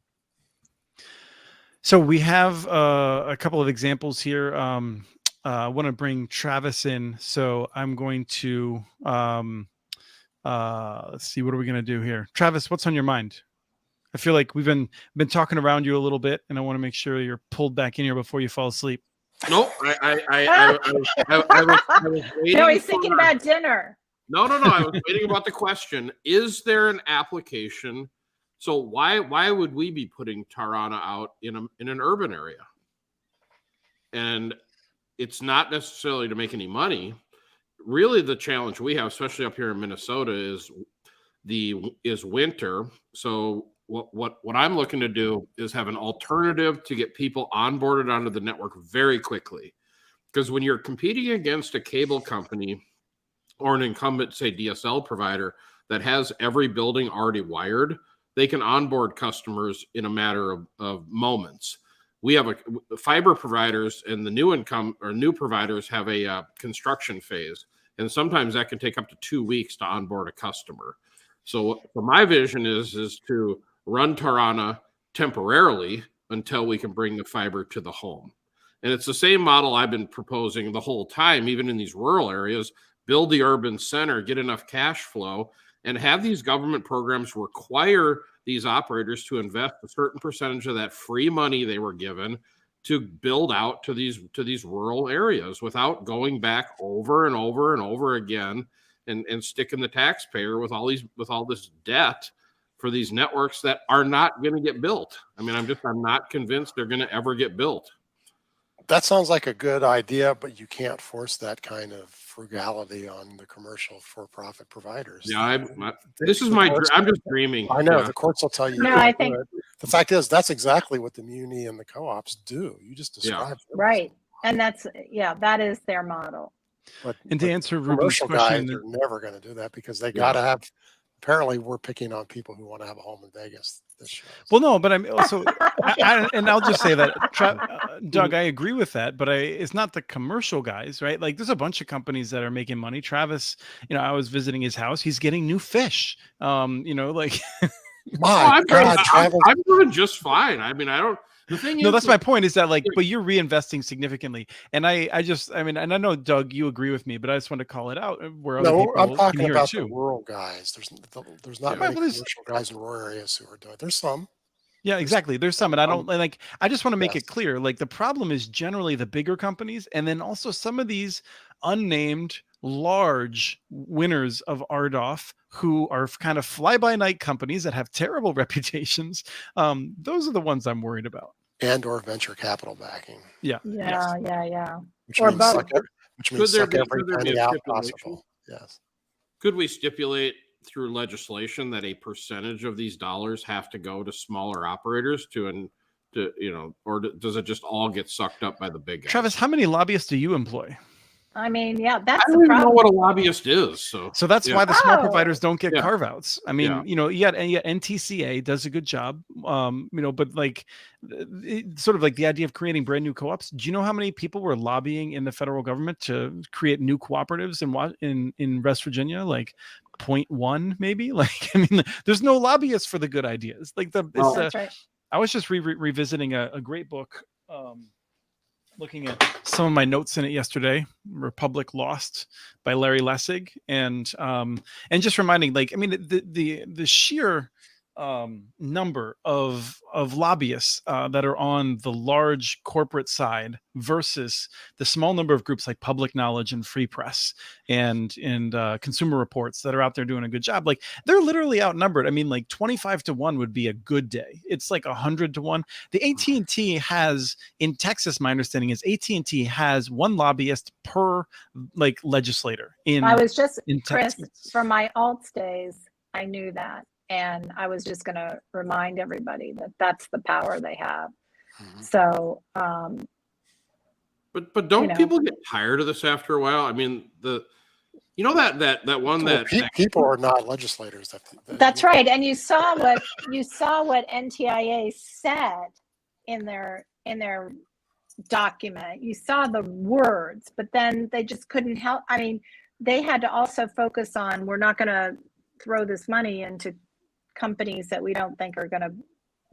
So we have a couple of examples here. I want to bring Travis in. So I'm going to, let's see, what are we going to do here? Travis, what's on your mind? I feel like we've been talking around you a little bit, and I want to make sure you're pulled back in here before you fall asleep. No, I was waiting. No, he's thinking about dinner. No. I was waiting about the question. Is there an application? So why would we be putting Tarana out in an urban area? And it's not necessarily to make any money. Really, the challenge we have, especially up here in Minnesota, is winter. So what I'm looking to do is have an alternative to get people onboarded onto the network very quickly. Because when you're competing against a cable company or an incumbent, say, DSL provider that has every building already wired, they can onboard customers in a matter of moments. We have fiber providers, and the new providers have a construction phase. And sometimes that can take up to 2 weeks to onboard a customer. So my vision is to run Tarana temporarily until we can bring the fiber to the home. And it's the same model I've been proposing the whole time, even in these rural areas. Build the urban center, get enough cash flow, and have these government programs require these operators to invest a certain percentage of that free money they were given to build out to these rural areas without going back over and over and over again and sticking the taxpayer with all this debt for these networks that are not going to get built. I mean, I'm not convinced they're going to ever get built. That sounds like a good idea, but you can't force that kind of frugality on the commercial for-profit providers. Yeah, I'm just dreaming. I know, yeah. The courts will tell you. No, I think the fact is that's exactly what the muni and the co-ops do. You just described it. Right, and that is their model. And to answer Ruby's commercial question, guys are never going to do that because they got to have apparently we're picking on people who want to have a home in Vegas this year. Well, no, but I'm also, and I'll just say that, Doug, I agree with that, but it's not the commercial guys, right? Like there's a bunch of companies that are making money. Travis, I was visiting his house. He's getting new fish. Like. My God, Travis. I'm doing just fine. I mean, I don't. The thing is, no, that's my point. Is that like, but you're reinvesting significantly, and I mean, and I know Doug, you agree with me, but I just want to call it out where other people I'm talking can hear about it too. the rural guys. There's not many commercial guys in rural areas who are doing it. There's some. Yeah, exactly. There's some, and I don't like. I just want to make it clear. Like the problem is generally the bigger companies, and then also some of these unnamed large winners of RDOF who are kind of fly-by-night companies that have terrible reputations. Those are the ones I'm worried about. And or venture capital backing. Yeah. Which Or means both. suck every penny out possible. Yes. Could we stipulate through legislation that a percentage of these dollars have to go to smaller operators or does it just all get sucked up by the big guys? Travis, how many lobbyists do you employ? I mean, yeah, that's I don't the even know problem. what a lobbyist is. So that's why the small providers don't get carve-outs. I mean, yet NTCA does a good job, but like sort of like the idea of creating brand new co-ops. Do you know how many people were lobbying in the federal government to create new cooperatives in West Virginia? Like 0.1 maybe. Like, I mean, there's no lobbyists for the good ideas. Like that's right. I was just revisiting a great book. Looking at some of my notes in it yesterday, Republic Lost by Larry Lessig, and just reminding, like, I mean, the sheer number of lobbyists that are on the large corporate side versus the small number of groups like Public Knowledge and Free Press and Consumer Reports that are out there doing a good job. Like they're literally outnumbered. I mean, like 25-1 would be a good day. It's like 100-1. The AT&T has in Texas, my understanding is AT&T has one lobbyist per like legislator in Chris, Texas. from my alts days, I knew that. And I was just going to remind everybody that that's the power they have. Mm-hmm. So, but don't people get tired of this after a while? I mean, that people are not legislators. That's right. And you saw what NTIA said in their document. You saw the words, but then they just couldn't help. I mean, they had to also focus on, we're not going to throw this money into companies that we don't think are going to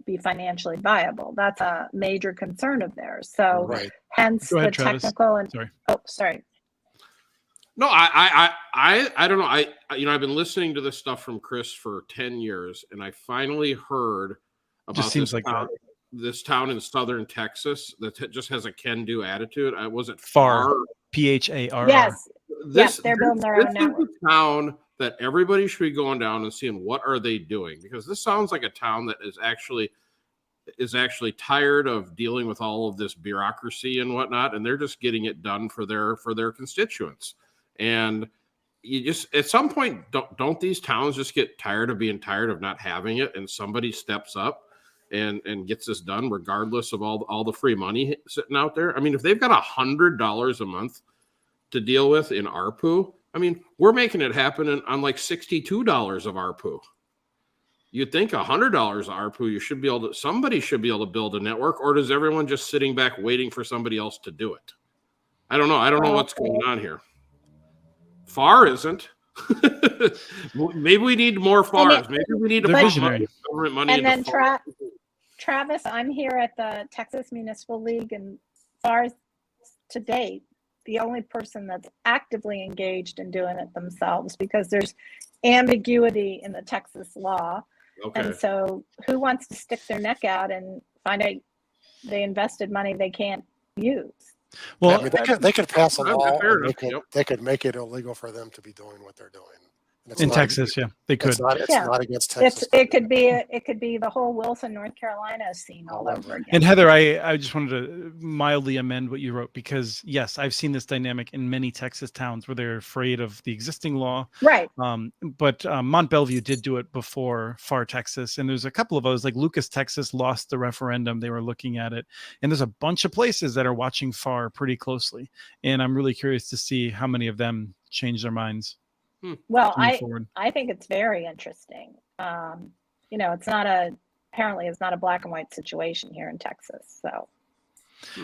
be financially viable. That's a major concern of theirs. So hence the technical and sorry. No, I don't know. I've been listening to this stuff from Chris for 10 years and I finally heard about this town in southern Texas that just has a can-do attitude. Was it FAR? PHAR. Yes. They're building their own network. This is a town that everybody should be going down and seeing what are they doing, because this sounds like a town that is actually tired of dealing with all of this bureaucracy and whatnot, and they're just getting it done for their constituents. And you just at some point don't these towns just get tired of being tired of not having it, and somebody steps up and gets this done regardless of all the free money sitting out there? I mean, if they've got $100 a month to deal with in ARPU, I mean, we're making it happen on like $62 of ARPU. You'd think $100 ARPU, somebody should be able to build a network, or does everyone just sitting back waiting for somebody else to do it? I don't know. I don't know what's going on here. FAR isn't. Maybe we need more FARs. Maybe we need to put government money into FARs. And then Travis, I'm here at the Texas Municipal League, and FARs to date, the only person that's actively engaged in doing it themselves, because there's ambiguity in the Texas law. Okay. And so who wants to stick their neck out and find out they invested money they can't use? Well, I mean, they could pass a law, they could make it illegal for them to be doing what they're doing. In Texas, they could. It's not against Texas. It could be the whole Wilson, North Carolina scene all over again. And Heather, I just wanted to mildly amend what you wrote, because yes, I've seen this dynamic in many Texas towns where they're afraid of the existing law. Right. But Mont Belvieu did do it before FAR Texas, and there's a couple of others, like Lucas, Texas lost the referendum. They were looking at it, and there's a bunch of places that are watching FAR pretty closely, and I'm really curious to see how many of them change their minds. Well, Move forward. I think it's very interesting. Apparently it's not a black and white situation here in Texas. So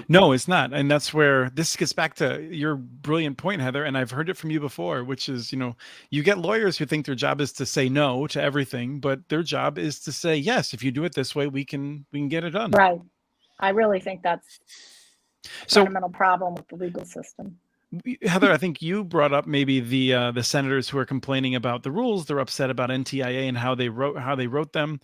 No, it's not. And that's where this gets back to your brilliant point, Heather. And I've heard it from you before, which is, you get lawyers who think their job is to say no to everything, but their job is to say, yes, if you do it this way, we can get it done. right. I really think that's a fundamental problem with the legal system. Heather, I think you brought up maybe the senators who are complaining about the rules. They're upset about NTIA and how they wrote them.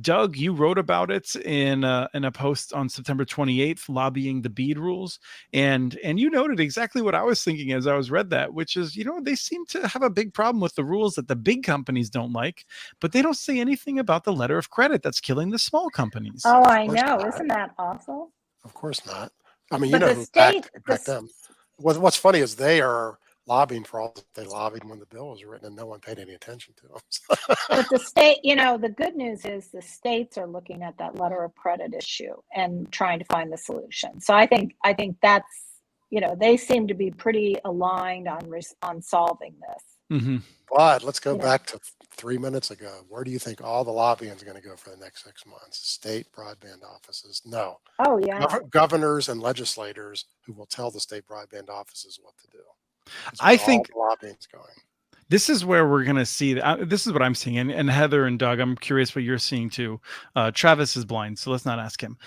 Doug, you wrote about it in a post on September 28th, lobbying the BEAD rules, and you noted exactly what I was thinking as I read that, which is, they seem to have a big problem with the rules that the big companies don't like, but they don't say anything about the letter of credit that's killing the small companies. Oh, I know. Isn't that awful? Of course not. I mean, But who the state, backed them. What's funny is they are lobbying for all that they lobbied when the bill was written, and no one paid any attention to them. but the state, the good news is the states are looking at that letter of credit issue and trying to find the solution. So I think that's, they seem to be pretty aligned on solving this. Mm-hmm. But let's go back to 3 minutes ago. Where do you think all the lobbying is going to go for the next 6 months? State broadband offices? No. Oh, yeah. Governors and legislators who will tell the state broadband offices what to do. I think lobbying's going. This is where we're going to see. This is what I'm seeing. And Heather and Doug, I'm curious what you're seeing too. Travis is blind, so let's not ask him.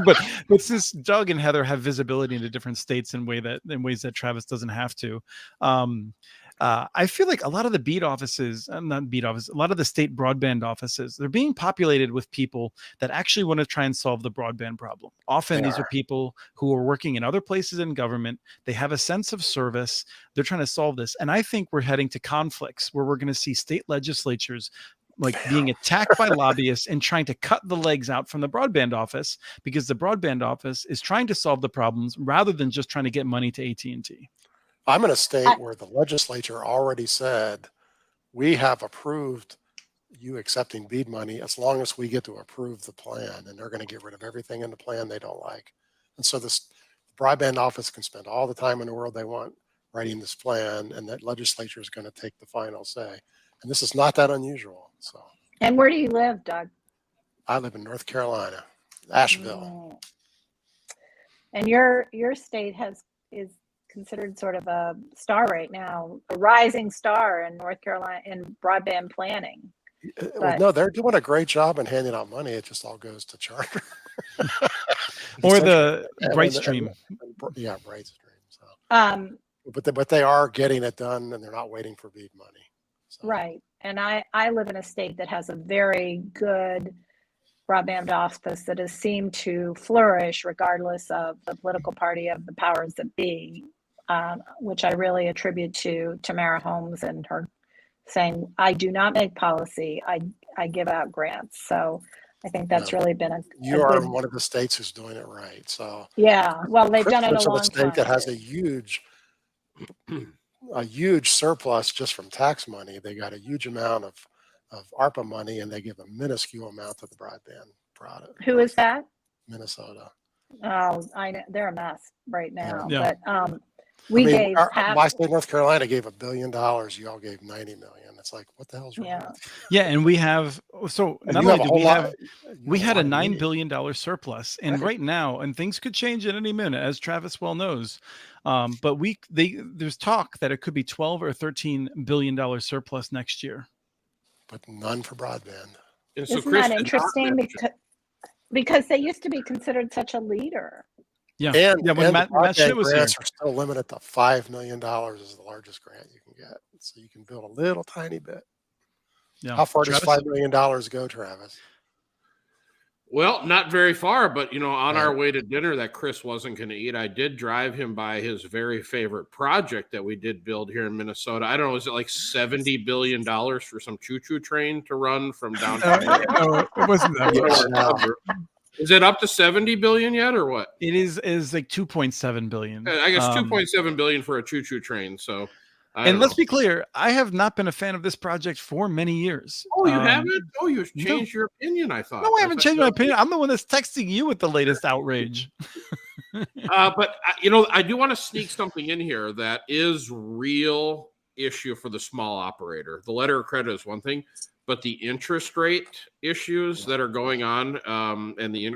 But since Doug and Heather have visibility into different states in ways that Travis doesn't have to, I feel like a lot of the BEAD offices, a lot of the state broadband offices, they're being populated with people that actually want to try and solve the broadband problem. Often these are people who are working in other places in government. They have a sense of service. They're trying to solve this. And I think we're heading to conflicts where we're going to see state legislatures being attacked by lobbyists and trying to cut the legs out from the broadband office, because the broadband office is trying to solve the problems rather than just trying to get money to AT&T. I'm in a state where the legislature already said, we have approved you accepting BEAD money as long as we get to approve the plan, and they're going to get rid of everything in the plan they don't like. And so this broadband office can spend all the time in the world they want writing this plan, and that legislature is going to take the final say. And this is not that unusual. So. And where do you live, Doug? I live in North Carolina, Asheville. And your state is considered sort of a star right now, a rising star in North Carolina in broadband planning. Well, no, they're doing a great job in handing out money. It just all goes to charter. Or the Brightstream. Yeah, Brightstream. So. But they are getting it done, and they're not waiting for BEAD money. So. Right. And I live in a state that has a very good broadband office that has seemed to flourish regardless of the political party of the powers that be, which I really attribute to Tamara Holmes and her saying, I do not make policy, I give out grants. So I think that's really been you are in one of the states who's doing it right. So yeah, well, they've done it a long state time. That has a huge surplus just from tax money. They got a huge amount of ARPA money, and they give a minuscule amount to the broadband product. Who is that? Minnesota. Oh, I know they're a mess right now. Yeah. But gave my state, North Carolina, gave $1 billion. You all gave 90 million. It's like, what the hell's wrong? Yeah, and we have not only do we had a $9 billion surplus, and right now, and things could change at any minute, as Travis well knows. But there's talk that it could be $12 or $13 billion surplus next year. But none for broadband. Isn't that interesting? Because they used to be considered such a leader. Yeah, when Matt Schmidt was here. Grants are still limited to $5 million is the largest grant you can get. So you can build a little tiny bit. Yeah. How far does $5 million go, Travis? Well, not very far, but on our way to dinner that Chris wasn't going to eat, I did drive him by his very favorite project that we did build here in Minnesota. I don't know, is it like $70 billion for some choo-choo train to run from downtown? No, it wasn't that much. Is it up to 70 billion yet, or what? It is like 2.7 billion. I guess 2.7 billion for a choo-choo train. So, and let's be clear, I have not been a fan of this project for many years. Oh, you haven't? Oh, you've changed your opinion, I thought. No, I haven't changed my opinion. I'm the one that's texting you with the latest outrage. But I do want to sneak something in here that is real issue for the small operator. The letter of credit is one thing, but the interest rate issues that are going on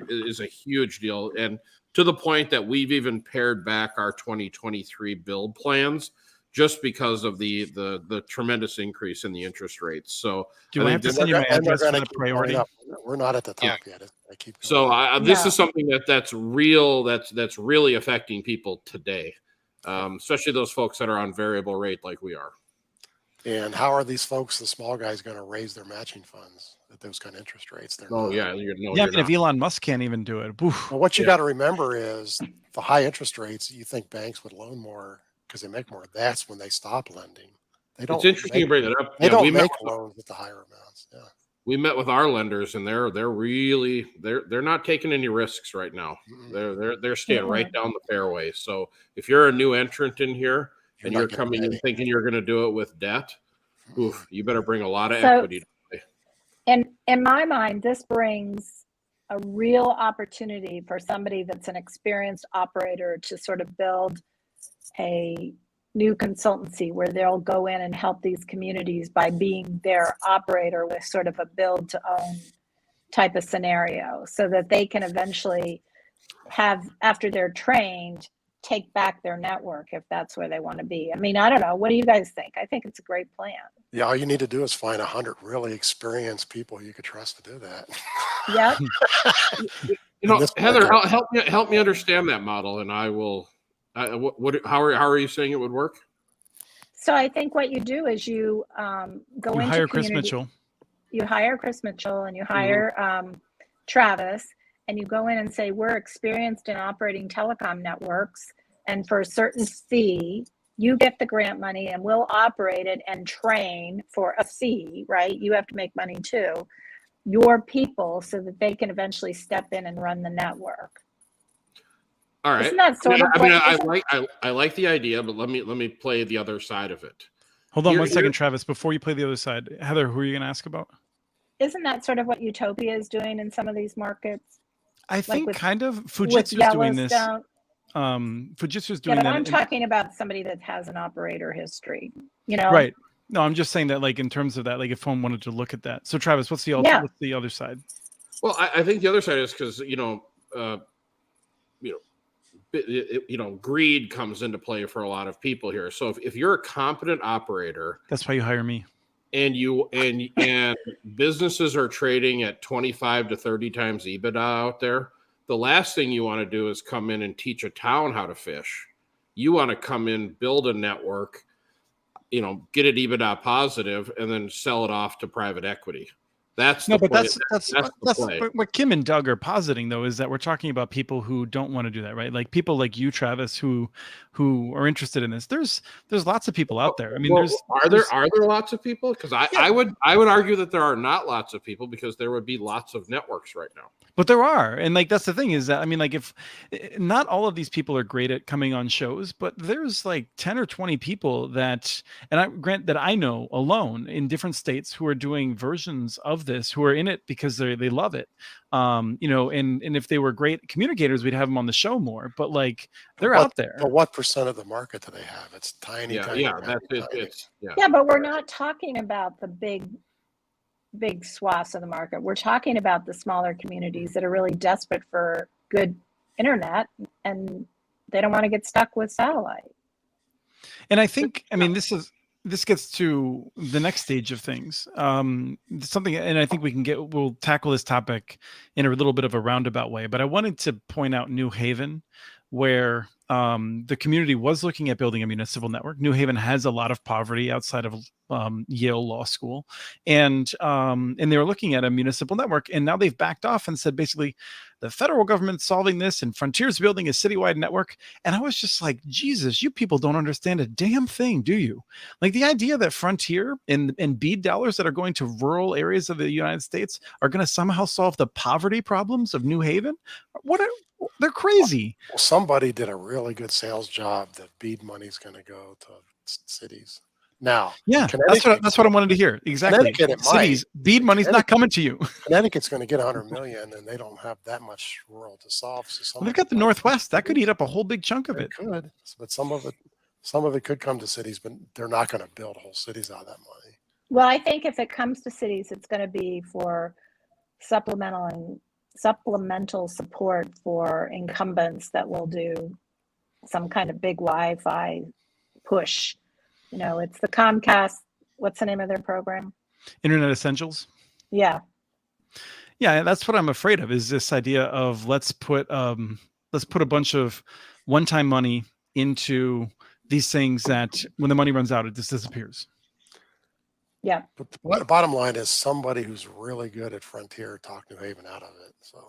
is a huge deal. And to the point that we've even pared back our 2023 build plans just because of the tremendous increase in the interest rates. So do I have to send you my address for the priority? We're not at the top yet. I keep this is something that's real, that's really affecting people today, especially those folks that are on variable rate like we are. And how are these folks, the small guys, going to raise their matching funds at those kind of interest rates? If Elon Musk can't even do it. Well, what you got to remember is the high interest rates. You think banks would loan more because they make more. That's when they stop lending. They don't. It's interesting you bring that up. They don't make loans with the higher amounts. Yeah. We met with our lenders, and they're not taking any risks right now. They're staying right down the fairway. So if you're a new entrant in here and you're coming in thinking you're going to do it with debt, you better bring a lot of equity. And in my mind, this brings a real opportunity for somebody that's an experienced operator to sort of build a new consultancy where they'll go in and help these communities by being their operator with sort of a build to own type of scenario, so that they can eventually have, after they're trained, take back their network if that's where they want to be. I mean, I don't know. What do you guys think? I think it's a great plan. Yeah, all you need to do is find 100 really experienced people you could trust to do that. Yep. Heather, help me understand that model, and I will. How are you saying it would work? So I think what you do is you go into hire Chris Mitchell. You hire Chris Mitchell and you hire Travis, and you go in and say, we're experienced in operating telecom networks, and for a certain fee, you get the grant money and we'll operate it and train for a fee, right? You have to make money too, your people, so that they can eventually step in and run the network. All right. Isn't that sort of I like the idea, but let me play the other side of it. Hold on one second, Travis. Before you play the other side, Heather, who are you going to ask about? Isn't that sort of what Utopia is doing in some of these markets? I think kind of Fujitsu's doing this. Fujitsu's doing that. I'm talking about somebody that has an operator history, Right. No, I'm just saying that, like, in terms of that, like, if one wanted to look at that. So, Travis, what's the other side? Well, I think the other side is because greed comes into play for a lot of people here. So if you're a competent operator, that's why you hire me. And businesses are trading at 25 to 30 times EBITDA out there. The last thing you want to do is come in and teach a town how to fish. You want to come in, build a network, get it EBITDA positive, and then sell it off to private equity. That's what Kim and Doug are positing, though, is that we're talking about people who don't want to do that, right? Like people like you, Travis, who are interested in this. There's lots of people out there. I mean, are there lots of people? Because I would argue that there are not lots of people, because there would be lots of networks right now. But there are, and like that's the thing is that, I mean, like, if not all of these people are great at coming on shows, but there's like 10 or 20 people that, and I know alone in different states who are doing versions of this, who are in it because they love it. And if they were great communicators, we'd have them on the show more. But like they're out there. But what percent of the market do they have? It's tiny. That's it. Yeah, but we're not talking about the big swaths of the market. We're talking about the smaller communities that are really desperate for good internet, and they don't want to get stuck with satellite. And I think, I mean, this gets to the next stage of things. Something, and I think we'll tackle this topic in a little bit of a roundabout way, but I wanted to point out New Haven, where the community was looking at building a municipal network. New Haven has a lot of poverty outside of Yale Law School, and they were looking at a municipal network, and now they've backed off and said basically the federal government's solving this and Frontier's building a citywide network. And I was just like, Jesus, you people don't understand a damn thing, do you? Like the idea that Frontier and BEAD dollars that are going to rural areas of the United States are going to somehow solve the poverty problems of New Haven? They're crazy. Well, somebody did a really good sales job that BEAD money's going to go to cities. Now, yeah, that's what I wanted to hear. Exactly. Cities, BEAD money's not coming to you. Connecticut's going to get 100 million, and they don't have that much rural to solve. So they've got the Northwest that could eat up a whole big chunk of it. Could, but some of it, Some of it could come to cities, but they're not going to build whole cities out of that money. Well, I think if it comes to cities, it's going to be for supplemental support for incumbents that will do some kind of big Wi-Fi push. It's the Comcast. What's the name of their program? Internet Essentials. Yeah. Yeah, that's what I'm afraid of, is this idea of let's put a bunch of one-time money into these things that when the money runs out, it just disappears. Yeah. But the bottom line is somebody who's really good at Frontier talked New Haven out of it. So.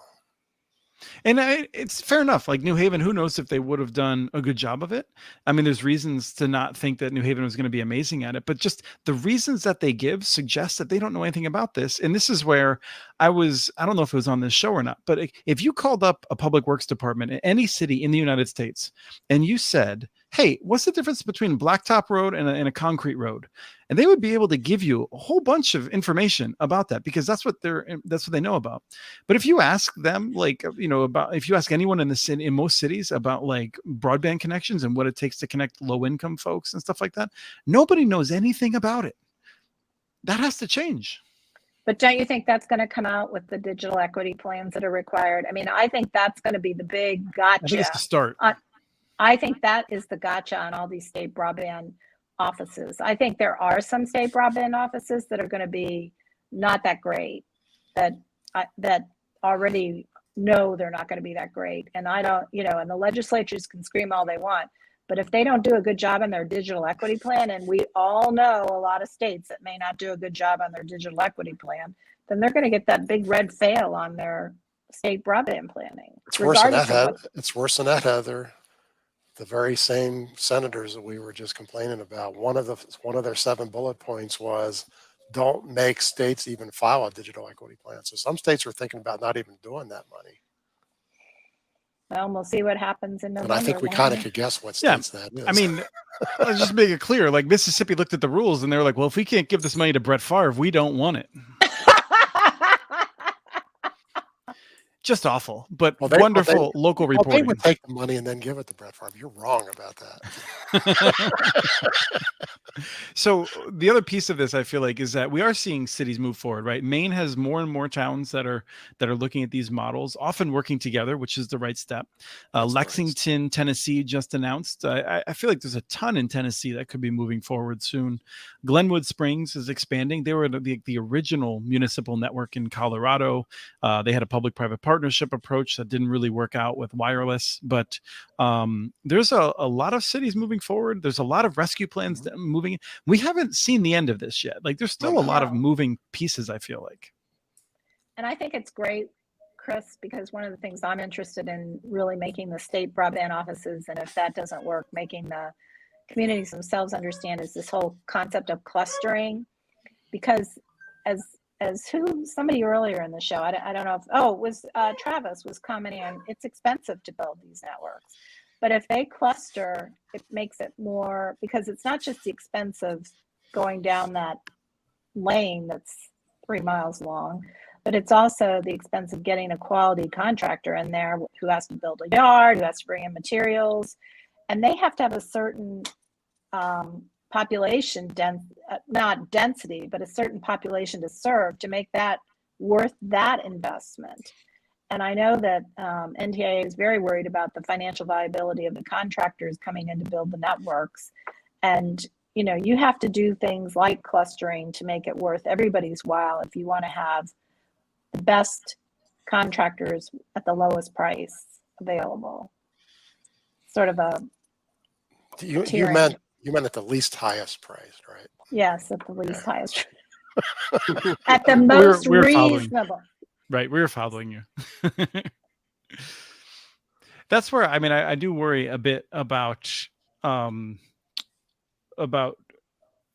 And it's fair enough. Like New Haven, who knows if they would have done a good job of it? I mean, there's reasons to not think that New Haven was going to be amazing at it, but just the reasons that they give suggest that they don't know anything about this. And this is where I don't know if it was on this show or not, but if you called up a public works department in any city in the United States and you said, hey, what's the difference between blacktop road and a concrete road? And they would be able to give you a whole bunch of information about that, because that's what they know about. But if you ask them, if you ask anyone in most cities about like broadband connections and what it takes to connect low income folks and stuff like that, nobody knows anything about it. That has to change. But don't you think that's going to come out with the digital equity plans that are required? I mean, I think that's going to be the big gotcha. I think it's the start. I think that is the gotcha on all these state broadband offices. I think there are some state broadband offices that are going to be not that great, that already know they're not going to be that great. And I don't, and the legislatures can scream all they want, but if they don't do a good job on their digital equity plan, and we all know a lot of states that may not do a good job on their digital equity plan, then they're going to get that big red fail on their state broadband planning. It's worse than that, It's worse than that, Heather. The very same senators that we were just complaining about, one of their 7 bullet points was don't make states even file a digital equity plan. So some states are thinking about not even doing that money. Well, we'll see what happens in November. And I think we kind of could guess what states that is. I mean, let's just make it clear. Like Mississippi looked at the rules and they were like, well, if we can't give this money to Brett Favre, we don't want it. Just awful, but wonderful local reporting. They would take the money and then give it to Brett Favre. You're wrong about that. So the other piece of this, I feel like, is that we are seeing cities move forward, right? Maine has more and more towns that are looking at these models, often working together, which is the right step. Lexington, nice. Tennessee just announced. I feel like there's a ton in Tennessee that could be moving forward soon. Glenwood Springs is expanding. They were the original municipal network in Colorado. They had a public-private partnership approach that didn't really work out with wireless, but there's a lot of cities moving forward. There's a lot of rescue plans moving. We haven't seen the end of this yet. Like there's still a lot of moving pieces, I feel like. And I think it's great, Chris, because one of the things I'm interested in really making the state broadband offices, and if that doesn't work, making the communities themselves understand, is this whole concept of clustering. Because as somebody earlier in the show, I don't know if, it was Travis was commenting on, it's expensive to build these networks. But if they cluster, it makes it more, because it's not just the expense of going down that lane that's 3 miles long, but it's also the expense of getting a quality contractor in there who has to build a yard, who has to bring in materials, and they have to have a certain population, not density, but a certain population to serve to make that worth that investment. And I know that NTIA is very worried about the financial viability of the contractors coming in to build the networks. And, you have to do things like clustering to make it worth everybody's while if you want to have the best contractors at the lowest price available. Sort of a you meant at the least highest price, right? Yes, at the least highest. At the most reasonable. Right, we were following you. That's where I do worry a bit about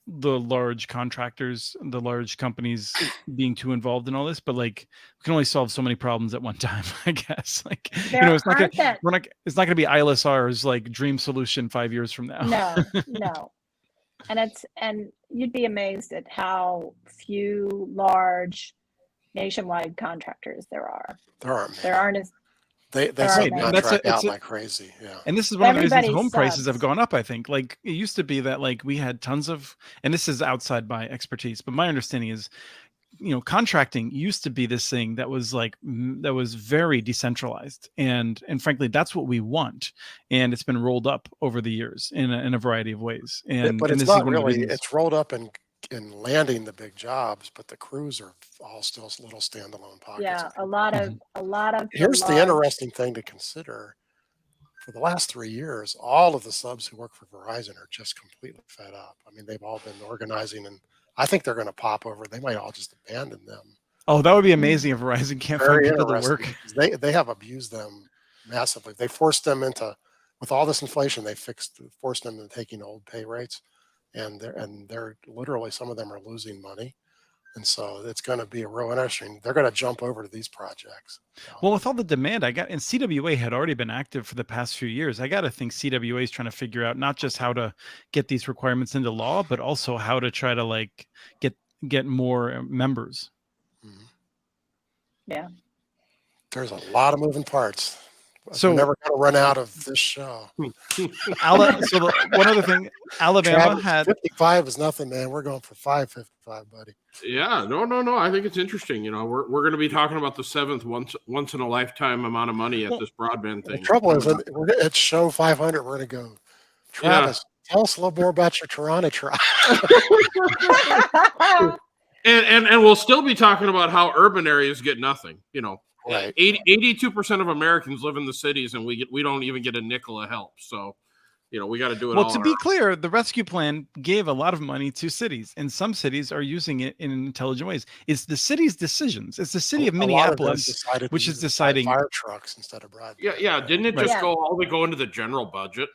the large contractors, the large companies being too involved in all this. But like, we can only solve so many problems at one time, I guess. Like, it's not going to be ILSR's like dream solution 5 years from now. No. And you'd be amazed at how few large nationwide contractors there are. There aren't. There aren't as They They're subcontract amazing. out like crazy. Yeah. And this is one of the reasons Everybody home prices have subs. gone up, I think. Like it used to be that like we had tons of, and this is outside my expertise, but my understanding is, contracting used to be this thing that was like that was very decentralized, and frankly, that's what we want. And it's been rolled up over the years in a variety of ways. But And it's this is not one of the really. reasons. It's rolled up in landing the big jobs, but the crews are all still little standalone pockets. Yeah, a lot of Here's the interesting thing to consider. For the last 3 years, all of the subs who work for Verizon are just completely fed up. I mean, they've all been organizing, and I think they're going to pop over. They might all just abandon them. Oh, that would be amazing if Verizon can't find people to work. They have abused them massively. They forced them into, with all this inflation, forced them into taking old pay rates, and they're literally, some of them are losing money. And so it's going to be a real interesting. They're going to jump over to these projects. Well, with all the demand and CWA had already been active for the past few years. I got to think CWA is trying to figure out not just how to get these requirements into law, but also how to try to like get more members. Mm-hmm. Yeah. There's a lot of moving parts. So we're never going to run out of this show. One other thing, Alabama Travis, had 55 is nothing, man. We're going for 555, buddy. Yeah, no. I think it's interesting. We're going to be talking about the seventh once in a lifetime amount of money at this broadband thing. The trouble is, it's show 500. We're going to go. Travis, tell us a little more about your Toronto trial. and we'll still be talking about how urban areas get nothing. Right. 82% of Americans live in the cities, and we don't even get a nickel of help. So, we got to do it. Well, to be clear, the rescue plan gave a lot of money to cities, and some cities are using it in intelligent ways. It's the city's decisions. It's the city of Minneapolis, which is deciding fire trucks instead of broadband. Yeah. Didn't it just go into the general budget?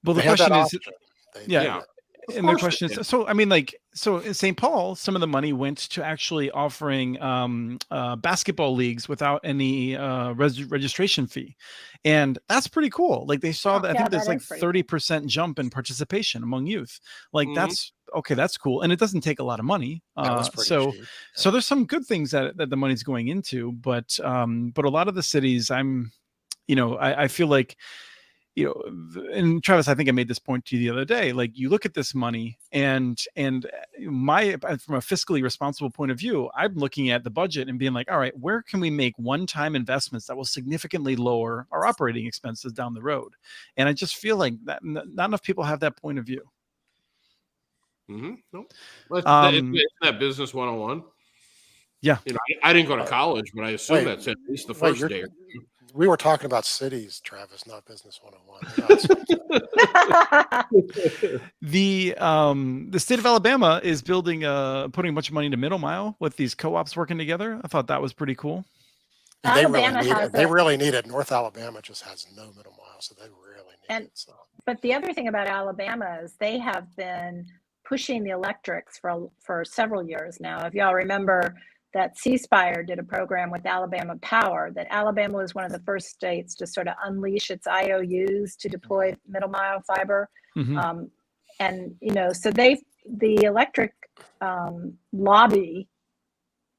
Well, the question is, yeah. And the question is, so I mean, so in St. Paul, some of the money went to actually offering basketball leagues without any registration fee, and that's pretty cool. Like they saw that. I think there's like 30% jump in participation among youth. Like that's okay. That's cool, and it doesn't take a lot of money. So there's some good things that the money's going into, but a lot of the cities, I feel like. And Travis, I think I made this point to you the other day. Like you look at this money and from a fiscally responsible point of view, I'm looking at the budget and being like, all right, where can we make one-time investments that will significantly lower our operating expenses down the road? And I just feel like that not enough people have that point of view. Mm-hmm. Nope. It's that business 101. Yeah. I didn't go to college, but I assume that's at least the first day. We were talking about cities, Travis, not business 101. The state of Alabama is putting a bunch of money into Middle Mile with these co-ops working together. I thought that was pretty cool. They really need it. North Alabama just has no Middle Mile, so they really need it. So. But the other thing about Alabama is they have been pushing the electrics for several years now. If y'all remember that C-Spire did a program with Alabama Power, that Alabama was one of the first states to sort of unleash its IOUs to deploy middle mile fiber. Mm-hmm. So the electric lobby,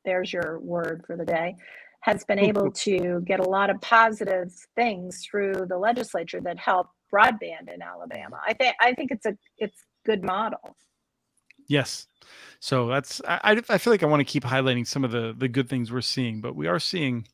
there's your word for the day, has been able to get a lot of positive things through the legislature that help broadband in Alabama. I think it's good model. Yes. So that's, I feel like I want to keep highlighting some of the good things we're seeing, but we are seeing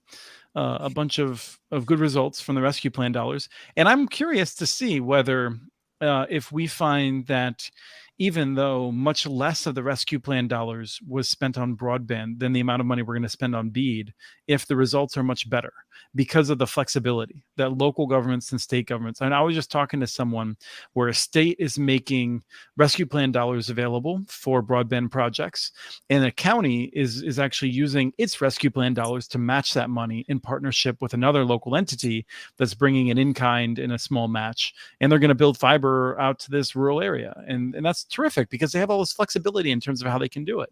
a bunch of good results from the rescue plan dollars. And I'm curious to see whether if we find that even though much less of the rescue plan dollars was spent on broadband than the amount of money we're going to spend on BEAD, if the results are much better because of the flexibility that local governments and state governments. And I was just talking to someone where a state is making rescue plan dollars available for broadband projects, and a county is actually using its rescue plan dollars to match that money in partnership with another local entity that's bringing it in kind in a small match. And they're going to build fiber out to this rural area. And that's terrific because they have all this flexibility in terms of how they can do it.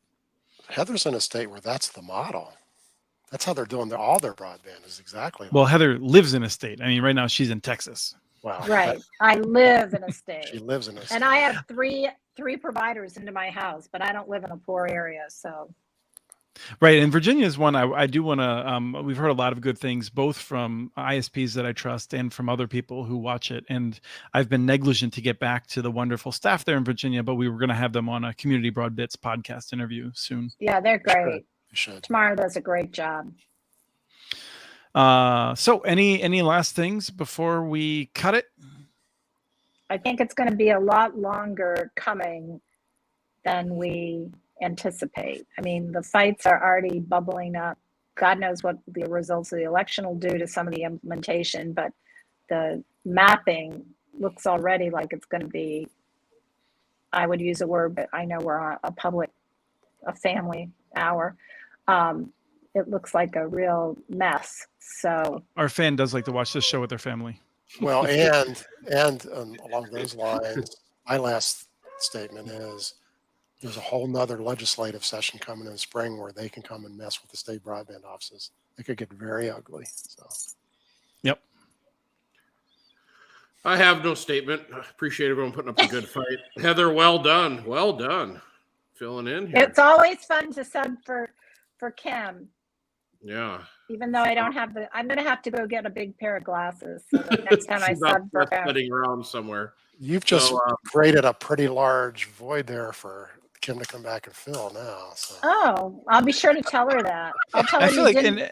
Heather's in a state where that's the model. That's how they're doing all their broadband is exactly. Well, Heather lives in a state. I mean, right now she's in Texas. Wow. Right. I live in a state. She lives in a state. And I have three providers into my house, but I don't live in a poor area. So Right. And Virginia is one I do want to, we've heard a lot of good things, both from ISPs that I trust and from other people who watch it. And I've been negligent to get back to the wonderful staff there in Virginia, but we were going to have them on a Community Broad Bits podcast interview soon. Yeah, they're great. You should. Tamara does a great job. So any last things before we cut it? I think it's going to be a lot longer coming than we anticipate. I mean, the fights are already bubbling up. God knows what the results of the election will do to some of the implementation, but the mapping looks already like it's going to be, I would use a word, but I know we're on a family hour. It looks like a real mess. So Our fan does like to watch this show with their family. Well, and along those lines, my last statement is there's a whole nother legislative session coming in spring where they can come and mess with the state broadband offices. It could get very ugly. So, yep. I have no statement. I appreciate everyone putting up a good fight. Heather, well done. Well done. Filling in here. it's always fun to sub for Kim. Yeah. Even though I don't have I'm going to have to go get a big pair of glasses so that next time I sub for him. Sitting around somewhere. you've just created a pretty large void there for Kim to come back and fill now. So. Oh, I'll be sure to tell her that. I'll tell her I feel you like, didn't. and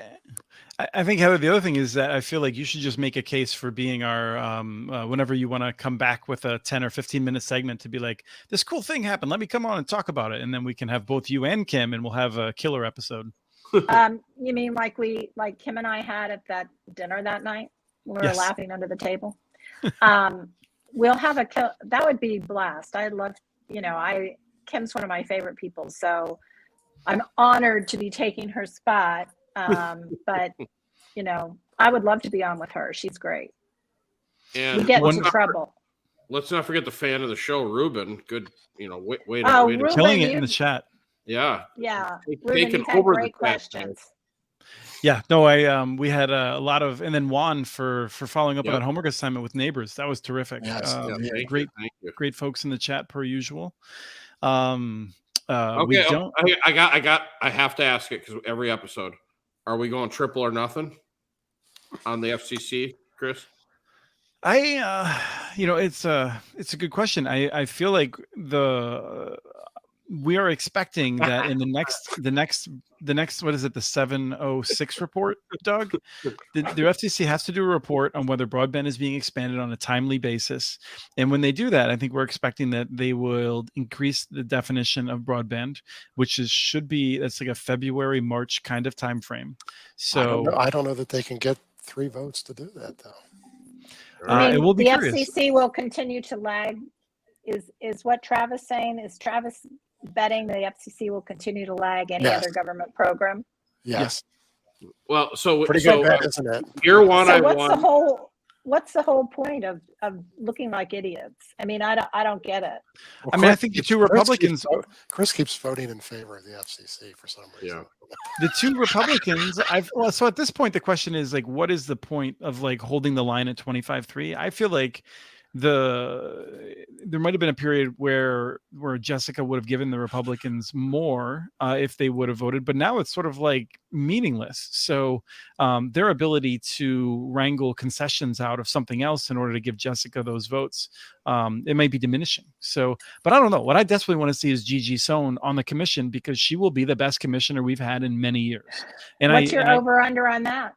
I think, Heather, the other thing is that I feel like you should just make a case for being our, whenever you want to come back with a 10 or 15-minute segment to be like, this cool thing happened. Let me come on and talk about it. And then we can have both you and Kim, and we'll have a killer episode. You mean like Kim and I had at that dinner that night when we were Yes. laughing under the table? We'll have that would be blast. I'd love, Kim's one of my favorite people, so I'm honored to be taking her spot. But I would love to be on with her. She's great. And We get into trouble. let's not forget the fan of the show, Ruben. Good, wait. Ruben, Killing it in the chat. Yeah. Yeah, Taken Ruben, you've had over the great chat. questions. Yeah, no, we had a lot of, and then Juan for following up on that homework assignment with neighbors. That was terrific. Yes. Thank great, you. great folks in the chat per usual. Okay, We don't. I have to ask it because every episode, are we going triple or nothing on the FCC, Chris? It's a good question. I feel like we are expecting that in the next what is it, the 706 report, Doug? The FCC has to do a report on whether broadband is being expanded on a timely basis. And when they do that, I think we're expecting that they will increase the definition of broadband, which that's like a February, March kind of time frame. So I don't know that they can get 3 votes to do that, though. I mean, it will be the curious. FCC will continue to lag. Is what Travis saying? Is Travis betting the FCC will continue to lag any Yes. other government program? Yes. Well, so Pretty good bet, isn't it? year one, So I what's the whole point of looking like idiots? I mean, I don't get it. Well, I think the two Republicans. Chris keeps voting in favor of the FCC for some reason. Yeah. The two Republicans, so at this point, the question is like, what is the point of like holding the line at 25-3? I feel like there might have been a period where Jessica would have given the Republicans more if they would have voted, but now it's sort of like meaningless. So their ability to wrangle concessions out of something else in order to give Jessica those votes, it might be diminishing. So, but I don't know. What I desperately want to see is Gigi Sohn on the commission, because she will be the best commissioner we've had in many years. And What's your over under on that?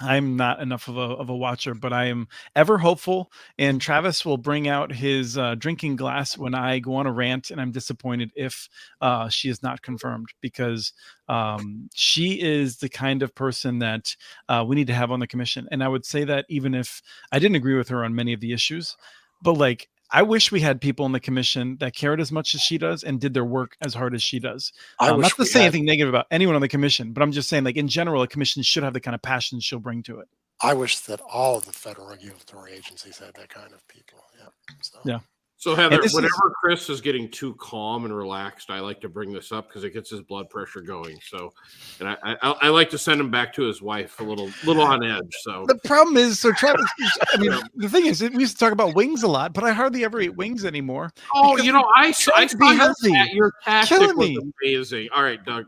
I'm not enough of a watcher, but I am ever hopeful. And Travis will bring out his drinking glass when I go on a rant, and I'm disappointed if she is not confirmed, because she is the kind of person that we need to have on the commission. And I would say that even if I didn't agree with her on many of the issues, but like, I wish we had people in the commission that cared as much as she does and did their work as hard as she does. Not to say anything negative about anyone on the commission, but I'm just saying, like, in general, a commission should have the kind of passion she'll bring to it. I wish that all of the federal regulatory agencies had that kind of people. Yeah. So Heather, whenever Chris is getting too calm and relaxed, I like to bring this up because it gets his blood pressure going. So, and I like to send him back to his wife a little on edge. So the problem is, so Travis, I mean, the thing is, we used to talk about wings a lot, but I hardly ever eat wings anymore. I saw healthy. your tactic Killing was me. amazing. All right, Doug.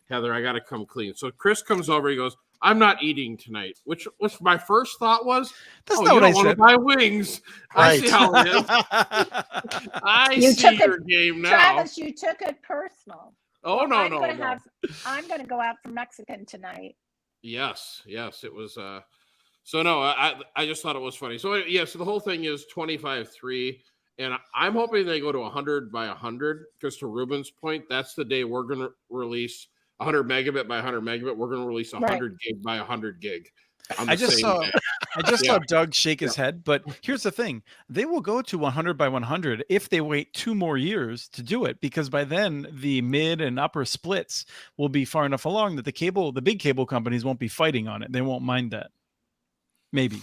Heather, I got to come clean. So Chris comes over. He goes, I'm not eating tonight, which my first thought was, That's oh, not you what I don't want said. to buy wings. I see how it is. I You see took your it- game now. Travis, you took it personal. Oh, Well, no. I'm going to go out for Mexican tonight. Yes, it was. So no, I just thought it was funny. So yeah, so the whole thing is 25.3, and I'm hoping they go to 100 by 100, because to Ruben's point, that's the day we're going to release 100 megabit by 100 megabit. We're going to release 100 gig by 100 gig. I just saw Doug shake his head, but here's the thing. They will go to 100 by 100 if they wait 2 more years to do it, because by then the mid and upper splits will be far enough along that the big cable companies won't be fighting on it. They won't mind that. Maybe.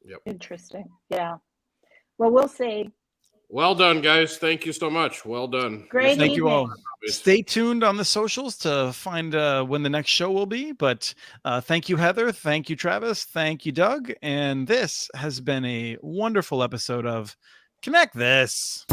Yep. Interesting. Yeah. Well, we'll see. Well done, guys. Thank you so much. Well done. Great Thank you all. evening. Stay tuned on the socials to find when the next show will be. But thank you, Heather. Thank you, Travis. Thank you, Doug. And this has been a wonderful episode of Connect This.